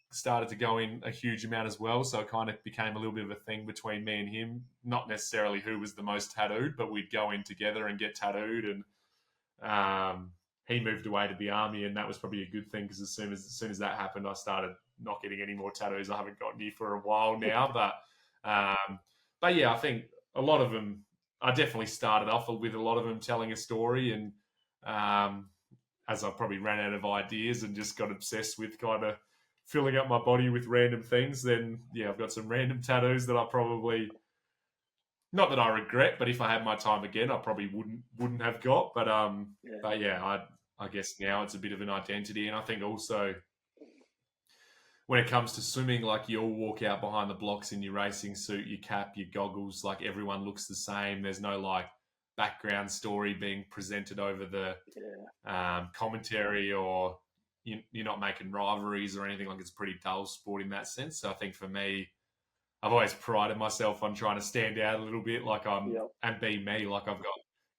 started to go in a huge amount as well. So it kind of became a little bit of a thing between me and him. Not necessarily who was the most tattooed, but we'd go in together and get tattooed. And he moved away to the army, and that was probably a good thing because as soon as that happened, I started not getting any more tattoos. I haven't gotten any for a while now, but yeah, I think a lot of them. I definitely started off with a lot of them telling a story, and as I probably ran out of ideas and just got obsessed with kind of filling up my body with random things, then yeah, I've got some random tattoos that I probably, not that I regret, but if I had my time again, I probably wouldn't have got. But yeah, I guess now it's a bit of an identity, and I think also when it comes to swimming, like you all walk out behind the blocks in your racing suit, your cap, your goggles, like everyone looks the same. There's no like background story being presented over the commentary, or you're not making rivalries or anything. Like it's a pretty dull sport in that sense. So I think for me, I've always prided myself on trying to stand out a little bit, like and be me. Like I've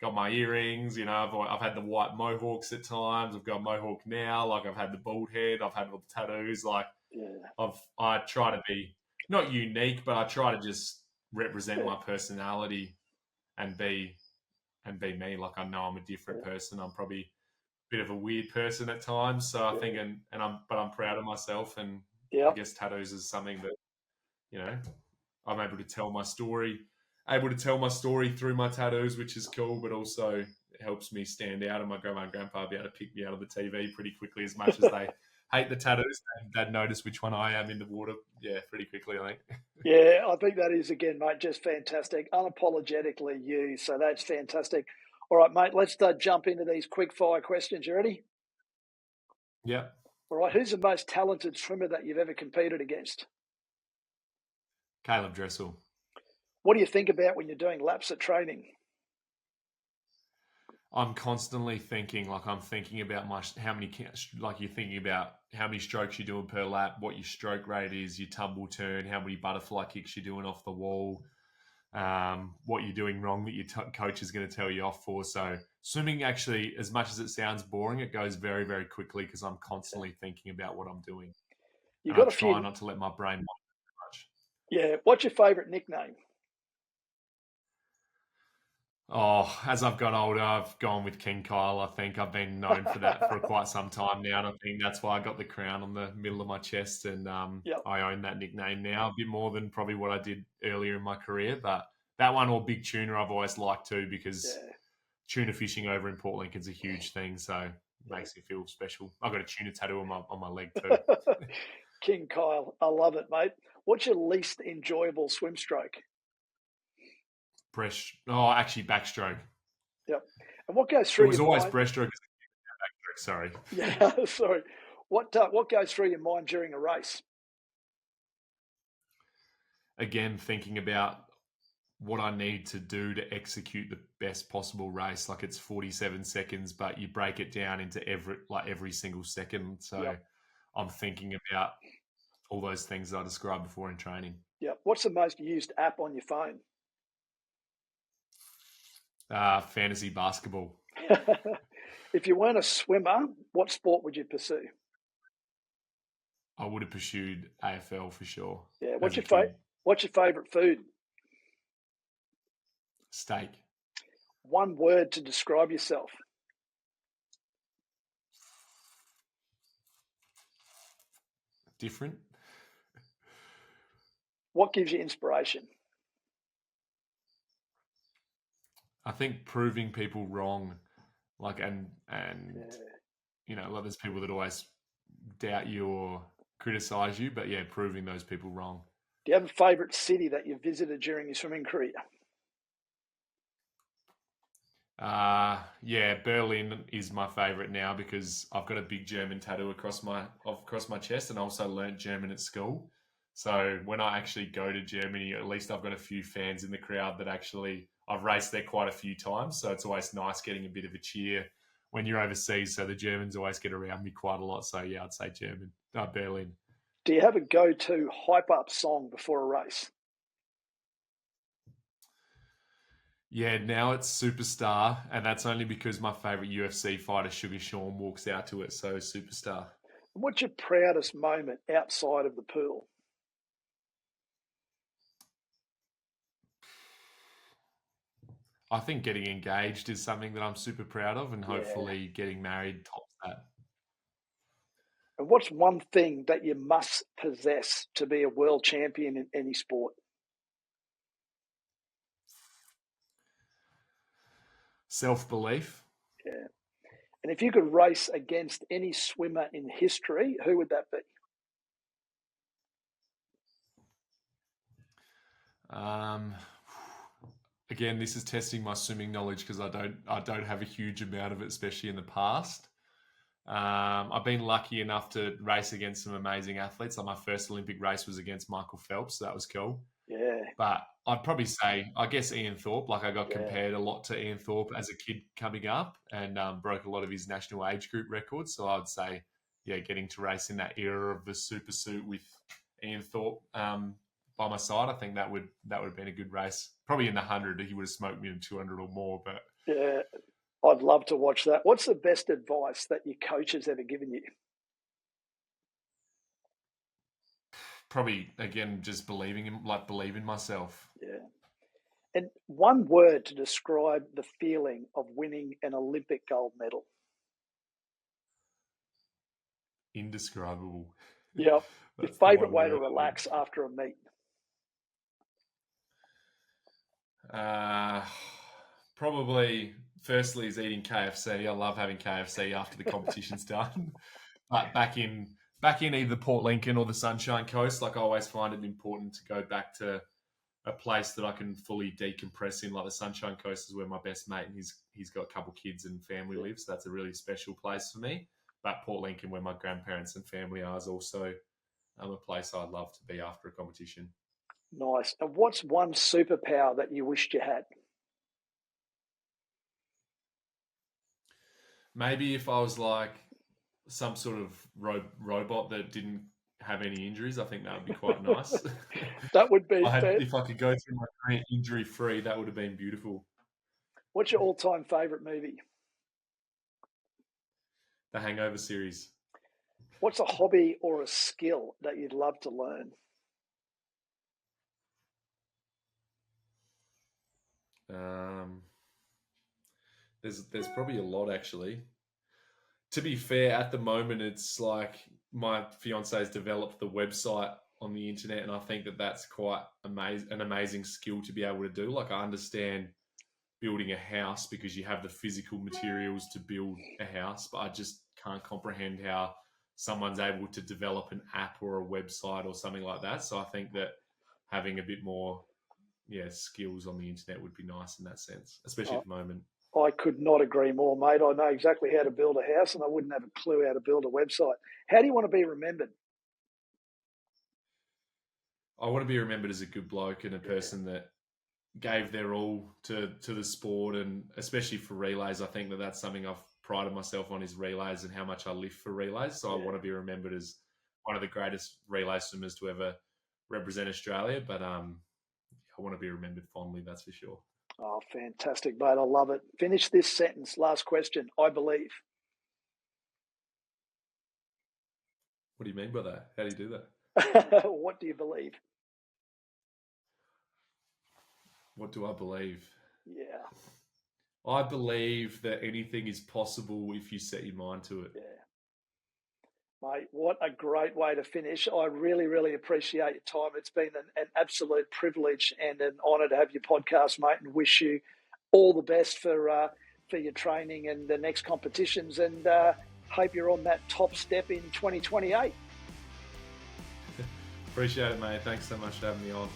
got my earrings, you know. I've had the white mohawks at times. I've got a mohawk now. Like I've had the bald head. I've had all the tattoos. Like I try to be not unique, but I try to just represent my personality and be me. Like I know I'm a different person. I'm probably a bit of a weird person at times. So I think, but I'm proud of myself, and I guess tattoos is something that, you know, I'm able to tell my story through my tattoos, which is cool, but also it helps me stand out, and my grandma and grandpa will be able to pick me out of the TV pretty quickly. As much as they hate the tattoos, they'd notice which one I am in the water, pretty quickly, I think. Yeah, I think that is, again, mate, just fantastic. Unapologetically you, so that's fantastic. All right, mate, let's jump into these quick fire questions. You ready? Yeah. All right, who's the most talented swimmer that you've ever competed against? Caleb Dressel. What do you think about when you're doing laps at training? I'm constantly thinking, like I'm thinking about you're thinking about how many strokes you're doing per lap, what your stroke rate is, your tumble turn, how many butterfly kicks you're doing off the wall, what you're doing wrong that your coach is going to tell you off for. So swimming, actually, as much as it sounds boring, it goes very, very quickly because I'm constantly thinking about what I'm doing. You got try not to let my brain wander too much. Yeah. What's your favourite nickname? Oh, as I've got older, I've gone with King Kyle. I think I've been known for that for quite some time now, and I think that's why I got the crown on the middle of my chest, and I own that nickname now a bit more than probably what I did earlier in my career. But that one, or Big Tuna, I've always liked too, because tuna fishing over in Port Lincoln's a huge thing, so it makes me feel special. I've got a tuna tattoo on my leg too. King Kyle, I love it, mate. What's your least enjoyable swim stroke? Actually, backstroke. Yep. And what goes through? It was always breaststroke. Backstroke. Sorry. Yeah, sorry. What goes through your mind during a race? Again, thinking about what I need to do to execute the best possible race. Like it's 47 seconds, but you break it down into every single second. So I'm thinking about all those things that I described before in training. Yeah. What's the most used app on your phone? Fantasy basketball. If you weren't a swimmer, what sport would you pursue? I would have pursued AFL for sure. Yeah. What's your favourite food? Steak. One word to describe yourself. Different. What gives you inspiration? I think proving people wrong, like and you know, like there's people that always doubt you or criticize you, but proving those people wrong. Do you have a favourite city that you visited during your swimming career? Berlin is my favourite now because I've got a big German tattoo across my chest, and I also learnt German at school. So when I actually go to Germany, at least I've got a few fans in the crowd that actually I've raced there quite a few times. So it's always nice getting a bit of a cheer when you're overseas. So the Germans always get around me quite a lot. So yeah, I'd say German. Berlin. Do you have a go-to hype-up song before a race? Yeah, now it's Superstar, and that's only because my favourite UFC fighter, Sugar Sean, walks out to it. So Superstar. What's your proudest moment outside of the pool? I think getting engaged is something that I'm super proud of, and hopefully getting married tops that. And what's one thing that you must possess to be a world champion in any sport? Self-belief. Yeah. And if you could race against any swimmer in history, who would that be? Again, this is testing my swimming knowledge because I don't have a huge amount of it, especially in the past. I've been lucky enough to race against some amazing athletes. Like my first Olympic race was against Michael Phelps, so that was cool. Yeah. But I'd probably say, I guess Ian Thorpe. Like I got compared a lot to Ian Thorpe as a kid coming up, and broke a lot of his national age group records. So I would say, yeah, getting to race in that era of the super suit with Ian Thorpe by my side, I think that would have been a good race. Probably in the 100, he would have smoked me in 200 or more. But yeah, I'd love to watch that. What's the best advice that your coach has ever given you? Probably, again, just believe in myself. Yeah. And one word to describe the feeling of winning an Olympic gold medal. Indescribable. Yeah. Your favourite way to relax after a meet? Probably, firstly, is eating KFC. I love having KFC after the competition's done. But back in either Port Lincoln or the Sunshine Coast, like I always find it important to go back to a place that I can fully decompress in. Like the Sunshine Coast is where my best mate and he's got a couple kids and family live, so that's a really special place for me. But Port Lincoln, where my grandparents and family are, is also a place I'd love to be after a competition. Nice. And what's one superpower that you wished you had? Maybe if I was like some sort of robot that didn't have any injuries, I think that would be quite nice. That would be if I could go through my career injury-free, that would have been beautiful. What's your all-time favourite movie? The Hangover series. What's a hobby or a skill that you'd love to learn? There's probably a lot, actually. To be fair, at the moment, it's like my fiance has developed the website on the internet, and I think that that's quite an amazing skill to be able to do. Like I understand building a house because you have the physical materials to build a house, but I just can't comprehend how someone's able to develop an app or a website or something like that. So I think that having a bit more skills on the internet would be nice in that sense, especially at the moment. I could not agree more, mate. I know exactly how to build a house and I wouldn't have a clue how to build a website. How do you want to be remembered? I want to be remembered as a good bloke and a person that gave their all to the sport, and especially for relays. I think that that's something I've prided myself on, is relays and how much I live for relays. So I want to be remembered as one of the greatest relay swimmers to ever represent Australia. But I want to be remembered fondly, that's for sure. Oh, fantastic, mate. I love it. Finish this sentence. Last question. I believe. What do you mean by that? How do you do that? What do you believe? What do I believe? Yeah. I believe that anything is possible if you set your mind to it. Yeah. Mate, what a great way to finish. I really, really appreciate your time. It's been an absolute privilege and an honour to have your podcast, mate, and wish you all the best for your training and the next competitions, and hope you're on that top step in 2028. Appreciate it, mate. Thanks so much for having me on.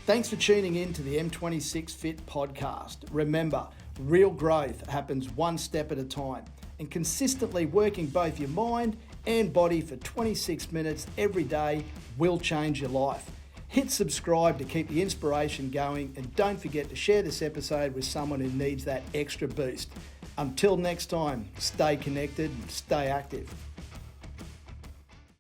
Thanks for tuning in to the M26 Fit podcast. Remember, real growth happens one step at a time, and consistently working both your mind and body for 26 minutes every day will change your life. Hit subscribe to keep the inspiration going, and don't forget to share this episode with someone who needs that extra boost. Until next time, stay connected, stay active.